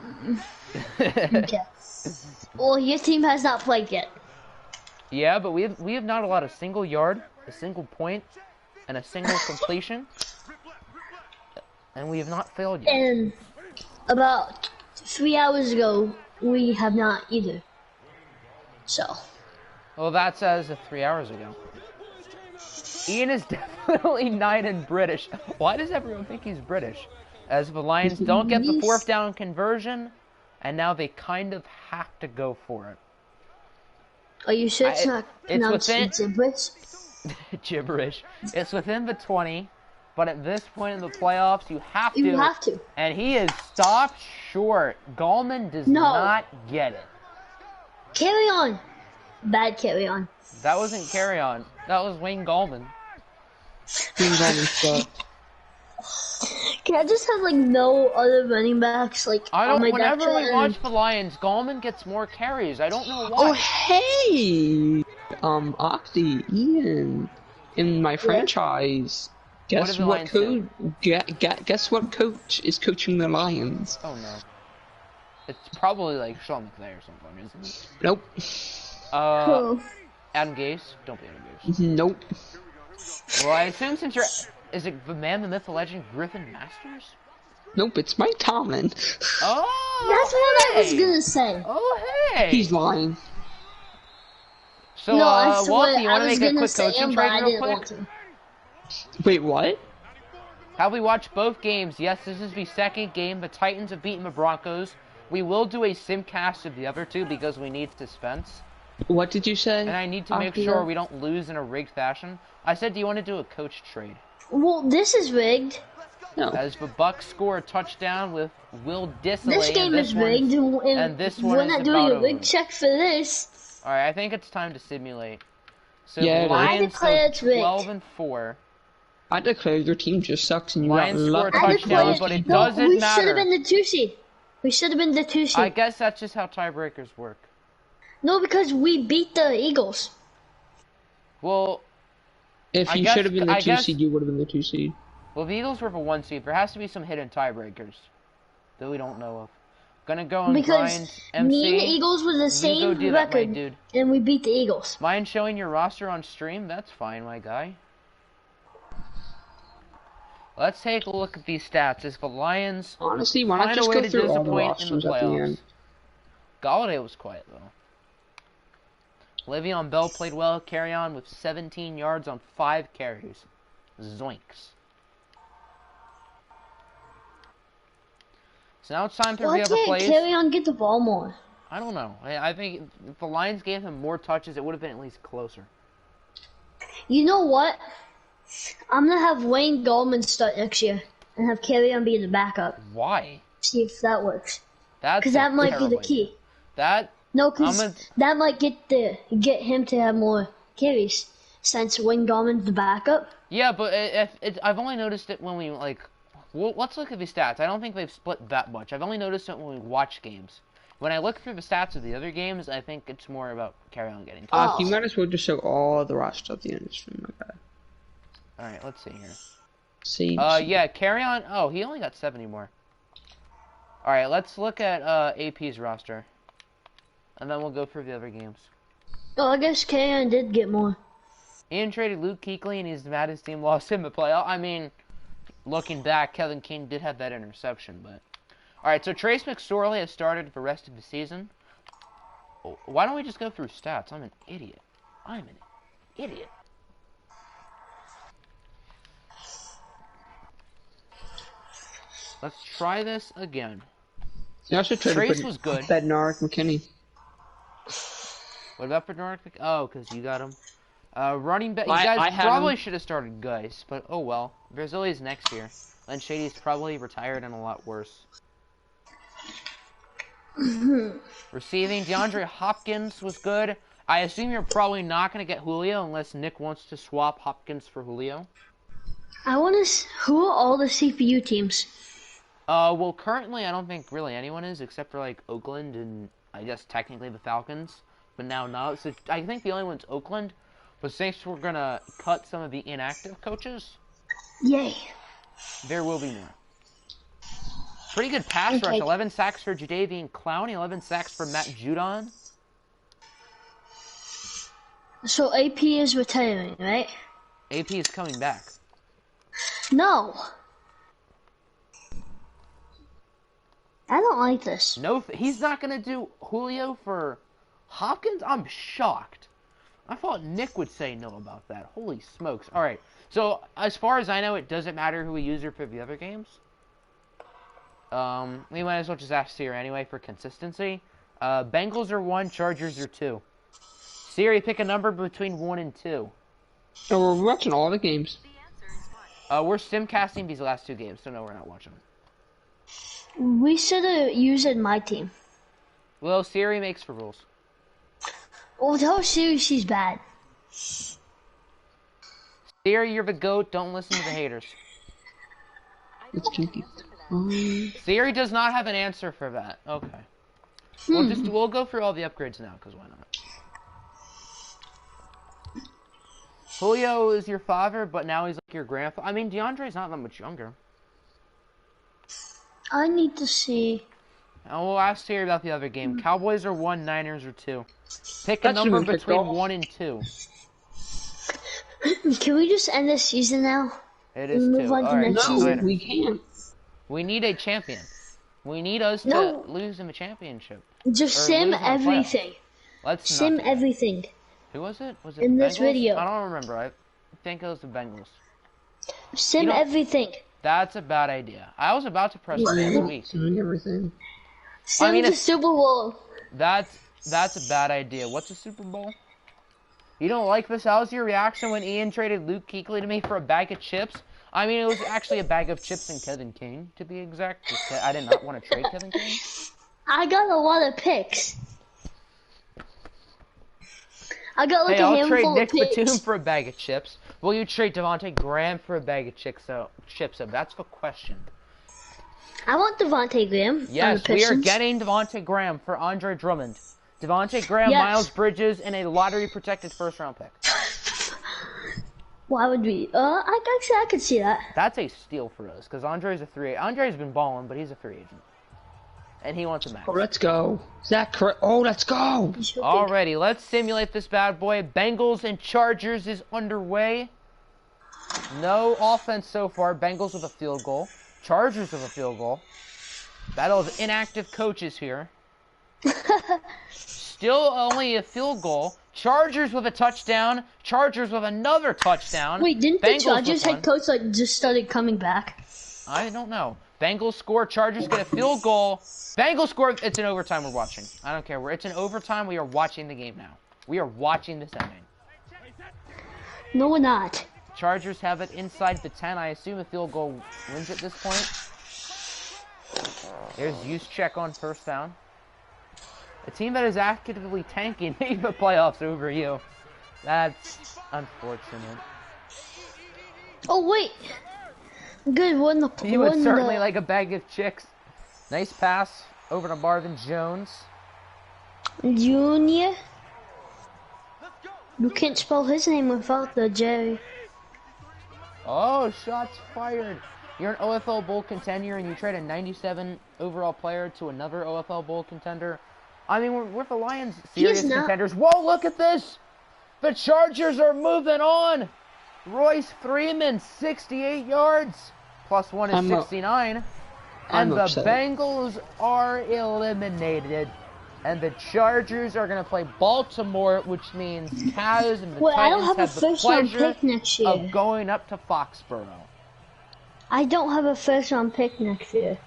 Okay. Well, your team has not played yet. Yeah, but we have not allowed a single yard, a single point, and a single completion, and we have not failed yet. And about 3 hours ago, we have not either. So. Well, that's as of 3 hours ago. Ian is definitely 9 and British. Why does everyone think he's British? As the Lions don't get the 4th down conversion, and now they kind of have to go for it. Are you sure it's I- not it's pronounced within- gibberish? Gibberish. It's within the 20, but at this point in the playoffs, you have to. You have to. And he is stopped short. Gallman does No. not get it. Carry on. Bad carry on. That wasn't Kerryon. That was Wayne Gallman. Being wrong and stuff. Can I just have like no other running backs like I on don't. my Whenever depth we chart? watch the Lions, Gallman gets more carries. I don't know Oh, why. hey! Octi, Ian, in my franchise. What Guess did the what Lions coach? Guess what coach is coaching the Lions? Oh no. It's probably like Sean McVay or something, isn't it? Nope. Oh. Adam Gase. Don't be Adam Gase. Nope. Well, I assume since you're, is it the man, the myth, the legend, Griffin Masters? Nope. It's Mike Tomlin. Oh. That's what I was hey. gonna say. Oh hey. He's lying. So, No, I swear, Walter, you want I to was make a gonna quick say coaching him, but trade I real didn't quick? want to. Wait, what? Have we watched both games? Yes, this is the second game. The Titans have beaten the Broncos. We will do a simcast of the other two because we need suspense. What did you say? And I need to make Octi? sure we don't lose in a rigged fashion. I said, do you want to do a coach trade? Well, this is rigged. No. As the Bucks score a touchdown with Will Dissly. This game is one's- rigged, and this one we're is not doing about a rig over. check for this. Alright, I think it's time to simulate. So Yeah, the it is. Lions I declare go it's rigged. 12-4. I declare your team just sucks and you Lions got score lucky. a I touchdown, declare but it no, doesn't we should matter. have been the 2 seed. We should have been the 2 seed. I guess that's just how tiebreakers work. No, because we beat the Eagles. Well, If I you guess- should have been the I 2 guess- seed, you would have been the 2 seed. well, the Eagles were the 1 seed. There has to be some hidden tiebreakers that we don't know of. Gonna go and Because grind MC. me and the Eagles were the You go same do that, my record, dude. and we beat the Eagles. Mind showing your roster on stream? That's fine, my guy. Let's take a look at these stats. If the Lions Honestly, why not find a just way go to through all the disappoint in the rosters at the playoffs. end? Galladay was quiet, though. Le'Veon Bell played well. Kerryon with 17 yards on 5 carries. Zoinks. So now it's time to Why re-up the can't plays. Kerryon get the ball more? I don't know. I think if the Lions gave him more touches, it would have been at least closer. You know what? I'm gonna have Wayne Gallman start next year and have Kerryon be the backup. Why? See if that works. That's Because that might be the idea. key. That No, I'm because gonna- that might get him to have more carries since Wayne Gallman's the backup. Yeah, but I've only noticed it when we like. Well, let's look at the stats. I don't think they've split that much. I've only noticed it when we watch games. When I look through the stats of the other games, I think it's more about Kerryon getting. You might as well just show all the rosters at the end. It's my bad. All right, let's see here. See. Yeah, Kerryon. Oh, he only got 70 more. All right, let's look at AP's roster, and then we'll go through the other games. Oh, I guess Kerryon did get more. Ian traded Luke Kuechly, and his Madden's team lost him the playoff. I mean, looking back, Kevin King did have that interception, but... Alright, so Trace McSorley has started the rest of the season. Why don't we just go through stats? I'm an idiot. I'm an idiot. Let's try this again. You also tried Trace to put was good. Bednarik McKinney. What about Bernard? Oh, because you got him. Running back. You I guys have probably him. should have started Geis, but oh well. Brazilia's next year. And Shady's probably retired and a lot worse. Receiving, DeAndre Hopkins was good. I assume you're probably not going to get Julio unless Nick wants to swap Hopkins for Julio. I want to. Who are all the CPU teams? Well, currently I don't think really anyone is except for like Oakland and I guess technically the Falcons. But now no. So I think the only one's Oakland. But since we're going to cut some of the inactive coaches, Yay! there will be more. Pretty good pass rush. Okay. 11 sacks for Jadeveon Clowney. 11 sacks for Matt Judon. So AP is retiring, right? AP is coming back. No. I don't like this. No, he's not going to do Julio for Hopkins? I'm shocked. I thought Nick would say no about that. Holy smokes. All right. So, as far as I know, it doesn't matter who we use for the other games. We might as well just ask Siri anyway for consistency. Bengals are 1, Chargers are 2. Siri, pick a number between 1 and 2. Oh, we're watching all the games. We're simcasting these last 2 games, so no, we're not watching them. We should have used my team. Well, Siri makes the rules. Well, tell Siri she's bad. Siri, you're the GOAT. Don't listen to the haters. It's kinky. Siri does not have an answer for that. Okay. We'll go through all the upgrades now, because why not? Julio is your father, but now he's like your grandfather. I mean, DeAndre's not that much younger. I need to see. And we'll ask Siri about the other game. Cowboys are 1, Niners are 2. Pick a That should've number been picked between off. 1 and 2. Can we just end this season now? It is Move 2. on to All right, next No, season. later. we can't. We need a champion. We need us No. to lose in the championship. Just Or sim lose in the playoffs. everything. Let's not Sim do that. everything. Who was it? Was it In the this Bengals? video. I don't remember. I think it was the Bengals. Sim You know- everything. That's a bad idea. I was about to press it last week. Doing everything. Sim mean, the it's- Super Bowl. That's a bad idea. What's a Super Bowl? You don't like this? How was your reaction when Ian traded Luke Kuechly to me for a bag of chips? I mean, it was actually a bag of chips and Kevin King, to be exact. Just that I did not want to trade Kevin King. I got a lot of picks. I got like Hey, a I'll trade handful Nick of picks. Batum for a bag of chips. Will you trade Devonte Graham for a bag of chips? So that's the question. I want Devonte Graham. on Yes, the we are Pistons. getting Devonte Graham for Andre Drummond. Devonte Graham, Yes. Miles Bridges, and a lottery-protected first-round pick. Why would we? I could see that. That's a steal for us, because Andre's a free agent. Andre's been balling, but he's a free agent. And he wants a max. Oh, let's go. Is that correct? Oh, let's go. Alrighty, let's simulate this bad boy. Bengals and Chargers is underway. No offense so far. Bengals with a field goal. Chargers with a field goal. Battle of inactive coaches here. Still only a field goal. Chargers with a touchdown. Chargers with another touchdown. Wait, didn't Bengals the Chargers with one. head coach like just started coming back? I don't know. Bengals score. Chargers get a field goal. Bengals score. It's an overtime we're watching. I don't care. It's an overtime. We are watching the game now. We are watching this ending. No, we're not. Chargers have it inside the 10. I assume a field goal wins at this point. There's Juszczyk on first down. A team that is actively tanking made the playoffs over you. That's unfortunate. Oh wait. Good one. You would certainly like a bag of chicks. Nice pass over to Marvin Jones. Junior. You can't spell his name without the J. Oh, shots fired. You're an OFL Bowl contender and you trade a 97 overall player to another OFL Bowl contender. I mean, we're the Lions serious contenders. Whoa, look at this. The Chargers are moving on. Royce Freeman, 68 yards. Plus one is 69. And the Bengals are eliminated. And the Chargers are going to play Baltimore, which means Cows and the Titans have the pleasure of going up to Foxborough. I don't have a first-round pick next year.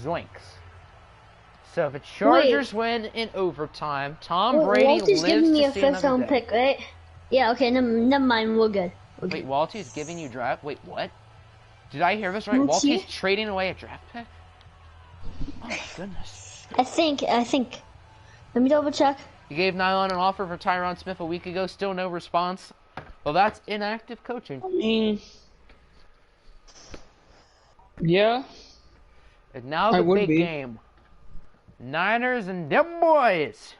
Zoinks. So if the Chargers win in overtime, Tom Brady lives to see giving me a another first-round day. pick, right? Yeah, okay, never mind, we're good. Wait, Walty's giving you draft? Wait, what? Did I hear this right? Walty's trading away a draft pick? Oh my goodness. I think. Let me double check. You gave Nylon an offer for Tyron Smith a week ago, still no response. Well, that's inactive coaching. I mean, yeah. And now the big game. Niners and them boys.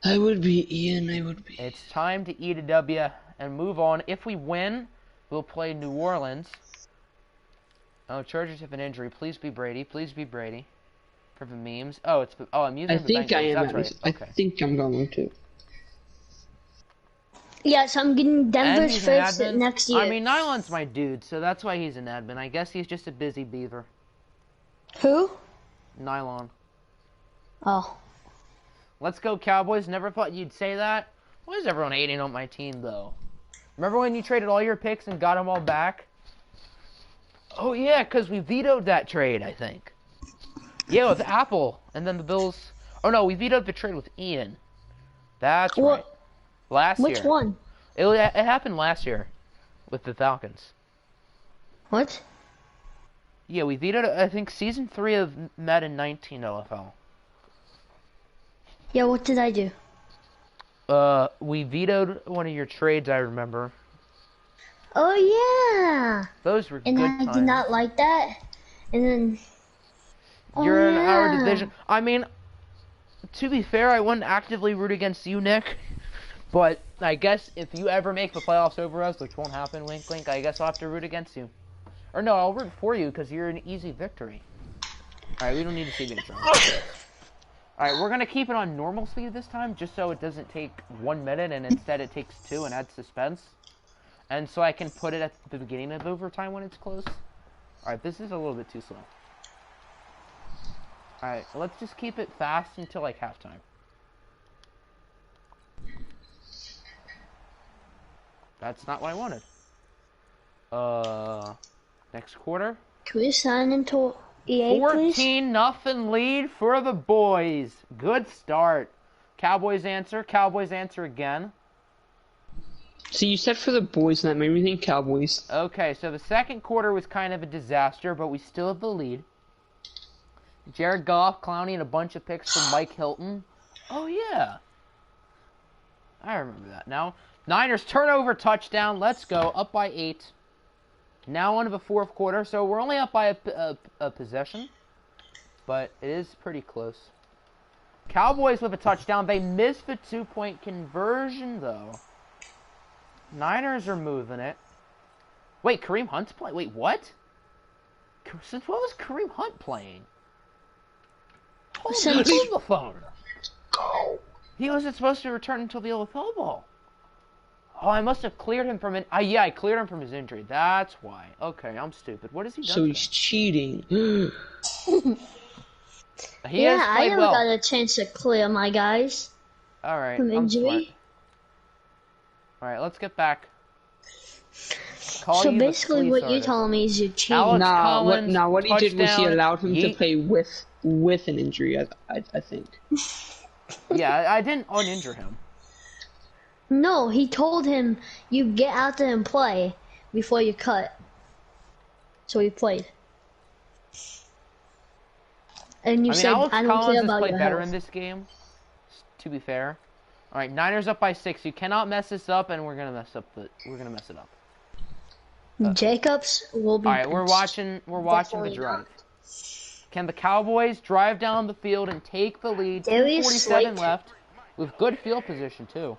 I would be Ian, I would be. It's time to eat a W and move on. If we win, we'll play New Orleans. Oh, Chargers have an injury. Please be Brady. Please be Brady. For the memes. Oh, I'm using the Bengals. I am. That's right. Okay. I think I'm going to. Yes, I'm getting Denver's first next year. I mean, Nylon's my dude, so that's why he's an admin. I guess he's just a busy beaver. Who? Nylon. Oh. Let's go, Cowboys. Never thought you'd say that. Why is everyone hating on my team, though? Remember when you traded all your picks and got them all back? Oh, yeah, because we vetoed that trade, I think. Yeah, with Apple. And then the Bills... Oh, no, we vetoed the trade with Ian. That's right. Last year. Which one? It happened last year with the Falcons. What? Yeah, we vetoed, I think, Season 3 of Madden 19 OFL. Yeah, what did I do? We vetoed one of your trades, I remember. Oh, yeah! Those were good times. And I did not like that. And then... You're in our division. I mean, to be fair, I wouldn't actively root against you, Nick. But I guess if you ever make the playoffs over us, which won't happen, wink, wink, I guess I'll have to root against you. Or no, I'll root for you because you're an easy victory. Alright, we don't need to see the intro. Alright, we're going to keep it on normal speed this time, just so it doesn't take 1 minute and instead it takes 2 and adds suspense. And so I can put it at the beginning of overtime when it's close. Alright, this is a little bit too slow. Alright, let's just keep it fast until like halftime. That's not what I wanted. Next quarter. Can we sign into EA, 14-0 lead for the boys. Good start. Cowboys answer again. See, you said for the boys, and that made me think Cowboys. Okay, so the second quarter was kind of a disaster, but we still have the lead. Jared Goff, Clowney, and a bunch of picks from Mike Hilton. Oh, yeah. I remember that now. Niners turnover touchdown. Let's go. Up by 8. Now on to the fourth quarter. So we're only up by a possession. But it is pretty close. Cowboys with a touchdown. They missed the 2-point conversion, though. Niners are moving it. Wait, Kareem Hunt's playing? Wait, what? Since when was Kareem Hunt playing? Hold the phone. Go. He wasn't supposed to return until the OFL ball. Oh, I must have cleared him from an. Yeah, I cleared him from his injury. That's why. Okay, I'm stupid. What has he done? So he's cheating. He Yeah, has I played never well. got a chance to clear my guys All right, from I'm smart. injury. All right, let's get back. Call So you the basically, fleece what you're artist. telling me is you're cheating. Alex Nah, Collins, what he did was he touchdown, allowed him to yeet. play with an injury. I think. Yeah, I didn't uninjure him. No, he told him you get out there and play before you cut. So he played. And you I mean, said, Alex I don't care Collins has about played your better health. in this game, to be fair. All right, Niners up by 6. You cannot mess this up, and we're gonna mess it up. Jacobs will be. All right, we're watching the Definitely drive. not. Can the Cowboys drive down the field and take the lead? Darius 2:47 Slate. left, with good field position too.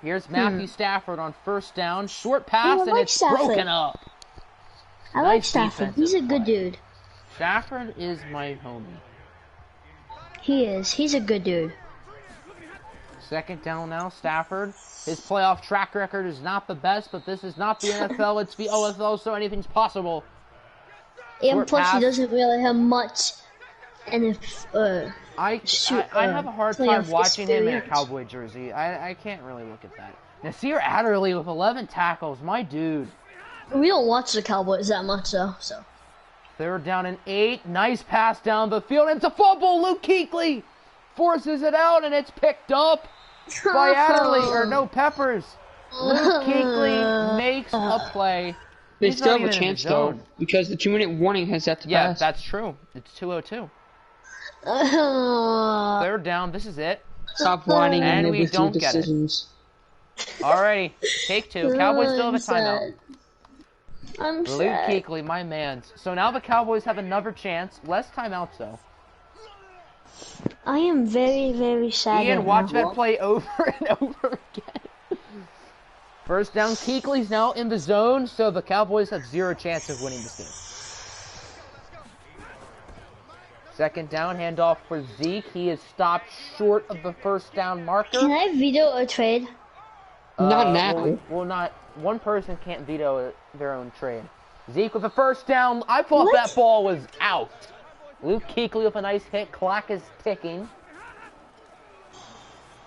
Here's Matthew Stafford on first down, short pass, I and like it's Stafford. broken up. I like Nice Stafford. defensive He's a good play. dude. Stafford is my homie. He is. He's a good dude. Second down now, Stafford. His playoff track record is not the best, but this is not the NFL, it's the OFL, so anything's possible. And Short plus, pass. he doesn't really have much. And if I have a hard time playoff watching him in a experience. Cowboy jersey. I can't really look at that. Nasir Adderley with 11 tackles, my dude. we don't watch the Cowboys that much though, so. Third down and 8. Nice pass down the field. It's a fumble. Luke Kuechly forces it out, and it's picked up by Adderley. Or no, Peppers. Luke Kuechly makes a play. They He's still not have a even in the chance though, zone. because the 2-minute warning has yet to Yeah, pass. that's true. It's 2:02. Third down. This is it. Stop whining And and we live with your don't get it. decisions. Alrighty. Take 2. Cowboys still have a timeout. I'm Luke sad. Kuechly, my mans. So now the Cowboys have another chance. Less timeouts, though. I am very, very sad. Ian, right watch now. that play over and over again. First down, Kuechly's now in the zone, so the Cowboys have 0 chance of winning this game. Second down, handoff for Zeke. He is stopped short of the first down marker. Can I veto a trade? Not now. Well, not one person can't veto their own trade. Zeke with the first down. I thought What? that ball was out. Luke Kuechly with a nice hit. Clock is ticking.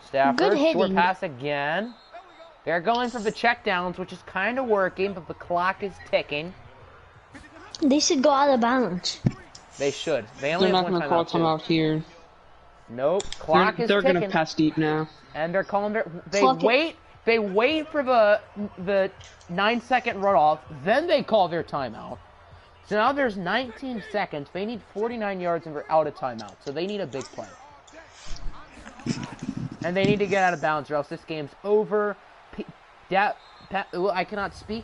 Stafford, Good short hitting. pass again. They're going for the checkdowns, which is kind of working, but the clock is ticking. They should go out of bounds. They should. They only They're have not one going to call timeout. timeout here. Nope. Clock They're is going to ticking. pass deep now. And they're calling their. They Clock it. wait. They wait for the 9-second runoff. Then they call their timeout. So now there's 19 seconds. They need 49 yards and we're out of timeout. So they need a big play. And they need to get out of bounds or else this game's over. I cannot speak.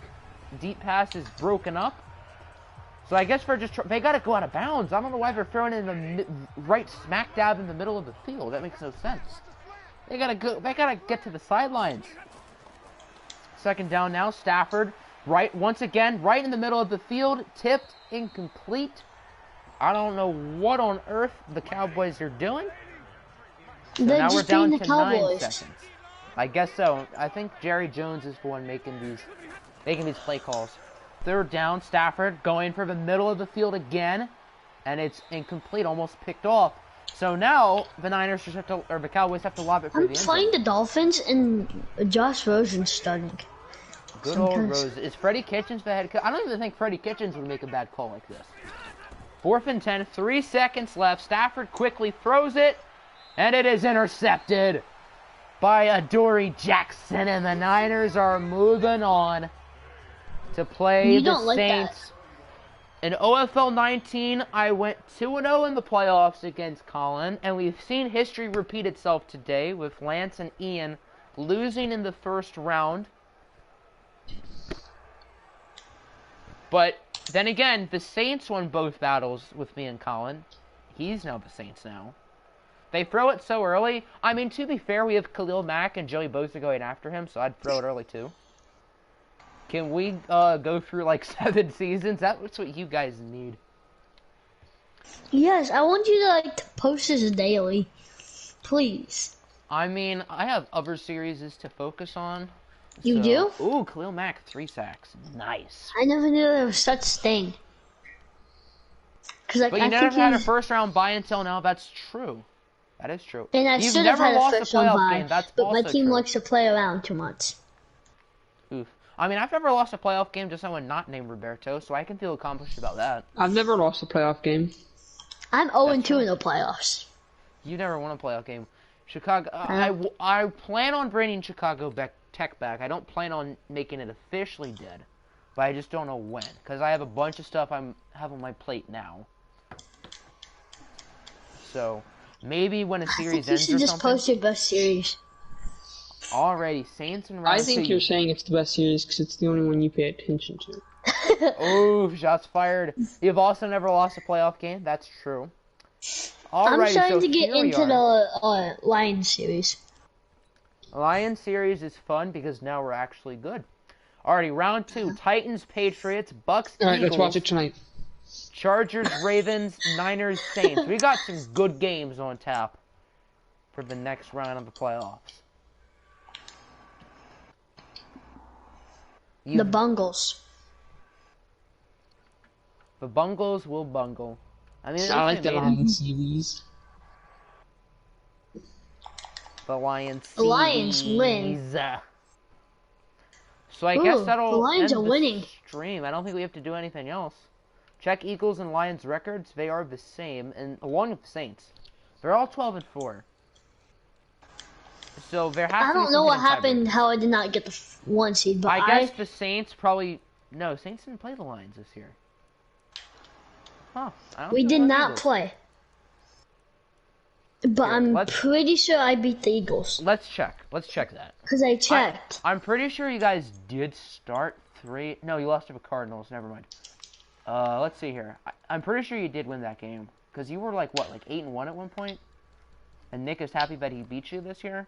Deep pass is broken up. So I guess they got to go out of bounds. I don't know why they're throwing it in the right smack dab in the middle of the field. That makes no sense. They gotta go. They gotta get to the sidelines. Second down now. Stafford, right once again, right in the middle of the field, tipped, incomplete. I don't know what on earth the Cowboys are doing. So They're now we're just down being to the 9 Cowboys. seconds. I guess so. I think Jerry Jones is the one making these play calls. Third down, Stafford going for the middle of the field again, and it's incomplete, almost picked off. So now the the Cowboys have to lob it for I'm the end playing zone. the Dolphins and Josh Rosen's starting. Good old sometimes. Rose. Is Freddie Kitchens the head coach? I don't even think Freddie Kitchens would make a bad call like this. 4th and 10, 3 seconds left. Stafford quickly throws it, and it is intercepted by Adoree Jackson, and the Niners are moving on to play You the don't like that. Saints. In OFL 19, I went 2-0 in the playoffs against Colin, and we've seen history repeat itself today with Lance and Ian losing in the first round. But then again, the Saints won both battles with me and Colin. He's now the Saints now. They throw it so early. I mean, to be fair, we have Khalil Mack and Joey Bosa going after him, so I'd throw it early too. Can we go through like 7 seasons? That's what you guys need. Yes, I want you to to post this daily, please. I mean, I have other series to focus on. You do? Ooh, Khalil Mack, 3 sacks. Nice. I never knew there was such thing. Cause like But you I never think had a first round bye until now. That's true. That is true. and I You've should have never had a lost first a round playoff bye, game. That's but my also team true. likes to play around too much. Oof. I mean, I've never lost a playoff game to someone not named Roberto, so I can feel accomplished about that. I've never lost a playoff game. I'm 0-2 in the playoffs. You never won a playoff game. Chicago. I plan on bringing Chicago Tech back. I don't plan on making it officially dead, but I just don't know when, because I have a bunch of stuff I have on my plate now. So maybe when a series You ends should or just something. post your best series. Alrighty, Saints and round I think 2. you're saying it's the best series because it's the only one you pay attention to. Oh, shots fired. You've also never lost a playoff game. That's true. I'm Alrighty, starting so to get here we into are. the Lions series. Lions series is fun because now we're actually good. Alrighty, round 2. Titans, Patriots, Bucks, All right, Eagles, let's watch it tonight. Chargers, Ravens, Niners, Saints. We got some good games on tap for the next round of the playoffs. The Bungles. The Bungles will bungle. I mean, I like the made it. Lions series. The Lions. The Lions win. So I Ooh, guess that'll the Lions end are the winning. stream. I don't think we have to do anything else. Check Eagles and Lions records. They are the same, and along with the Saints, they're all 12-4. So there has I to be don't some know what hidden happened, tiebreakers. how I did not get the 1 seed, but I guess the Saints probably Saints didn't play the Lions this year. Huh? I don't we know did about not Eagles. play. But Here, I'm let's- pretty sure I beat the Eagles. Let's check. Let's check that. Because I checked. I'm pretty sure you guys did start 3. No, you lost to the Cardinals. Never mind. Let's see here. I'm pretty sure you did win that game because you were like 8-1 at one point, and Nick is happy that he beat you this year.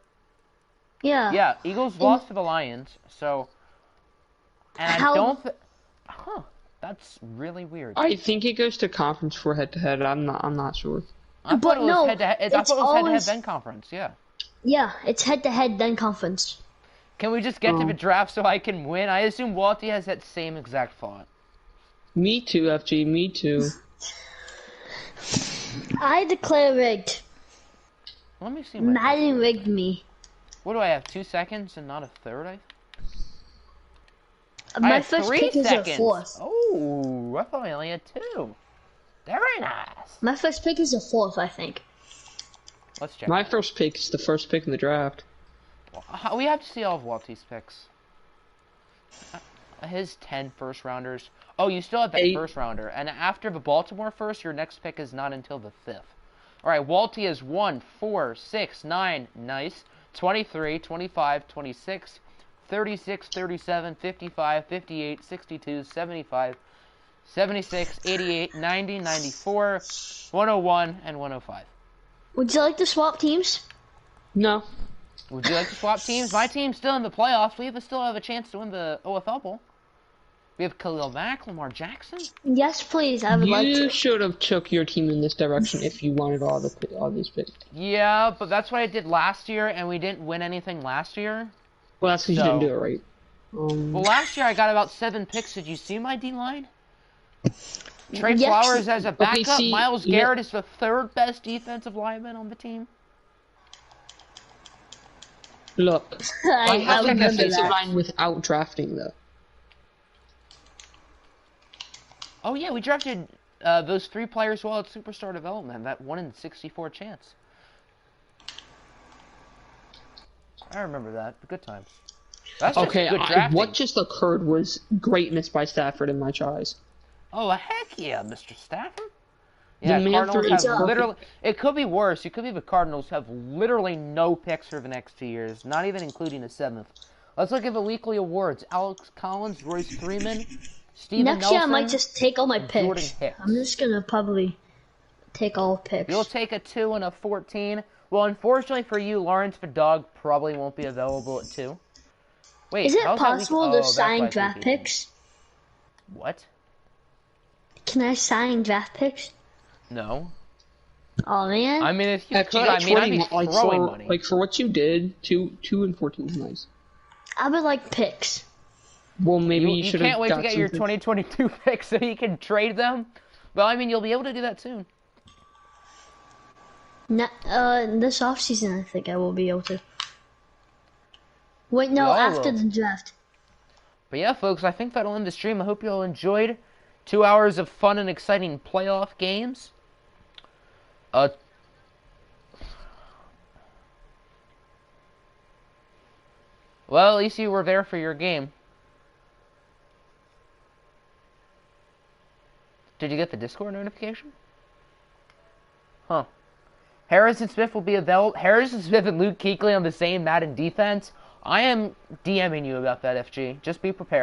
Yeah. Yeah, Eagles lost to the Lions. So, and How- I don't. That's really weird. I think it goes to conference for head-to-head. I'm not sure. I But thought it was no, head-to-head. I it's thought it was head-to-head always- then conference. Yeah. Yeah, it's head-to-head, then conference. Can we just get to the draft so I can win? I assume Walty has that same exact thought. Me too, FG. Me too. I declare rigged. Let me see. My Madden rigged me. What do I have? 2 seconds and not a third? I My have first 3 pick is seconds. a 4th. Oh, I thought I only had 2. Very nice. My first pick is a 4th, I think. Let's check. My first pick is the first pick in the draft. We have to see all of Walty's picks. His 10 first rounders. Oh, you still have that 8. first rounder. And after the Baltimore first, your next pick is not until the 5th. Alright, Walty is 1, 4, 6, 9. Nice. 23, 25, 26, 36, 37, 55, 58, 62, 75, 76, 88, 90, 94, 101, and 105. Would you like to swap teams? No. Would you like to swap teams? My team's still in the playoffs. We still have a chance to win the OFL Bowl. We have Khalil Mack, Lamar Jackson. Yes, please. I would like You to. should have took your team in this direction if you wanted all these picks. Yeah, but that's what I did last year, and we didn't win anything last year. Well, that's because you So- didn't do it right. Well, last year I got about 7 picks. Did you see my D-line? Trey Yes. Flowers as a backup. see, Myles yeah. Garrett is the 3rd best defensive lineman on the team. Look, I I have a remember defensive that. line without drafting though. Oh yeah, we drafted those 3 players while at superstar development. That 1 in 64 chance. I remember that. Good times. That's just Okay, good drafting. what just occurred was greatness by Stafford in my eyes. Oh heck yeah, Mr. Stafford. The Yeah, man Cardinals threw have a perfect- literally. It could be worse. It could be the Cardinals have literally no picks for the next 2 years, not even including a 7th. Let's look at the weekly awards. Alex Collins, Royce Freeman, Steven Next Nelson. year I might just take all my Jordan picks. Hicks. I'm just gonna probably take all picks. You'll take a 2 and a 14. Well, unfortunately for you, Lawrence the dog probably won't be available at 2. Wait, Is it how's that week- possible oh, to that's why sign it's draft week 18. picks? What? Can I sign draft picks? No. Oh man. I mean, if you After could, that I mean, I'd 20, be like throwing for money. like for what you did, 2-14 is nice. I would like picks. Well, maybe you You should have can't wait to get your 2022 picks so you can trade them. Well, I mean, you'll be able to do that soon. This offseason, I think I will be able to. Wait, no, We all after will. the draft. But yeah, folks, I think that'll end the stream. I hope you all enjoyed 2 hours of fun and exciting playoff games. Well, at least you were there for your game. Did you get the Discord notification? Huh. Harrison Smith will be available. Harrison Smith and Luke Kuechly on the same Madden defense. I am DMing you about that, FG. Just be prepared.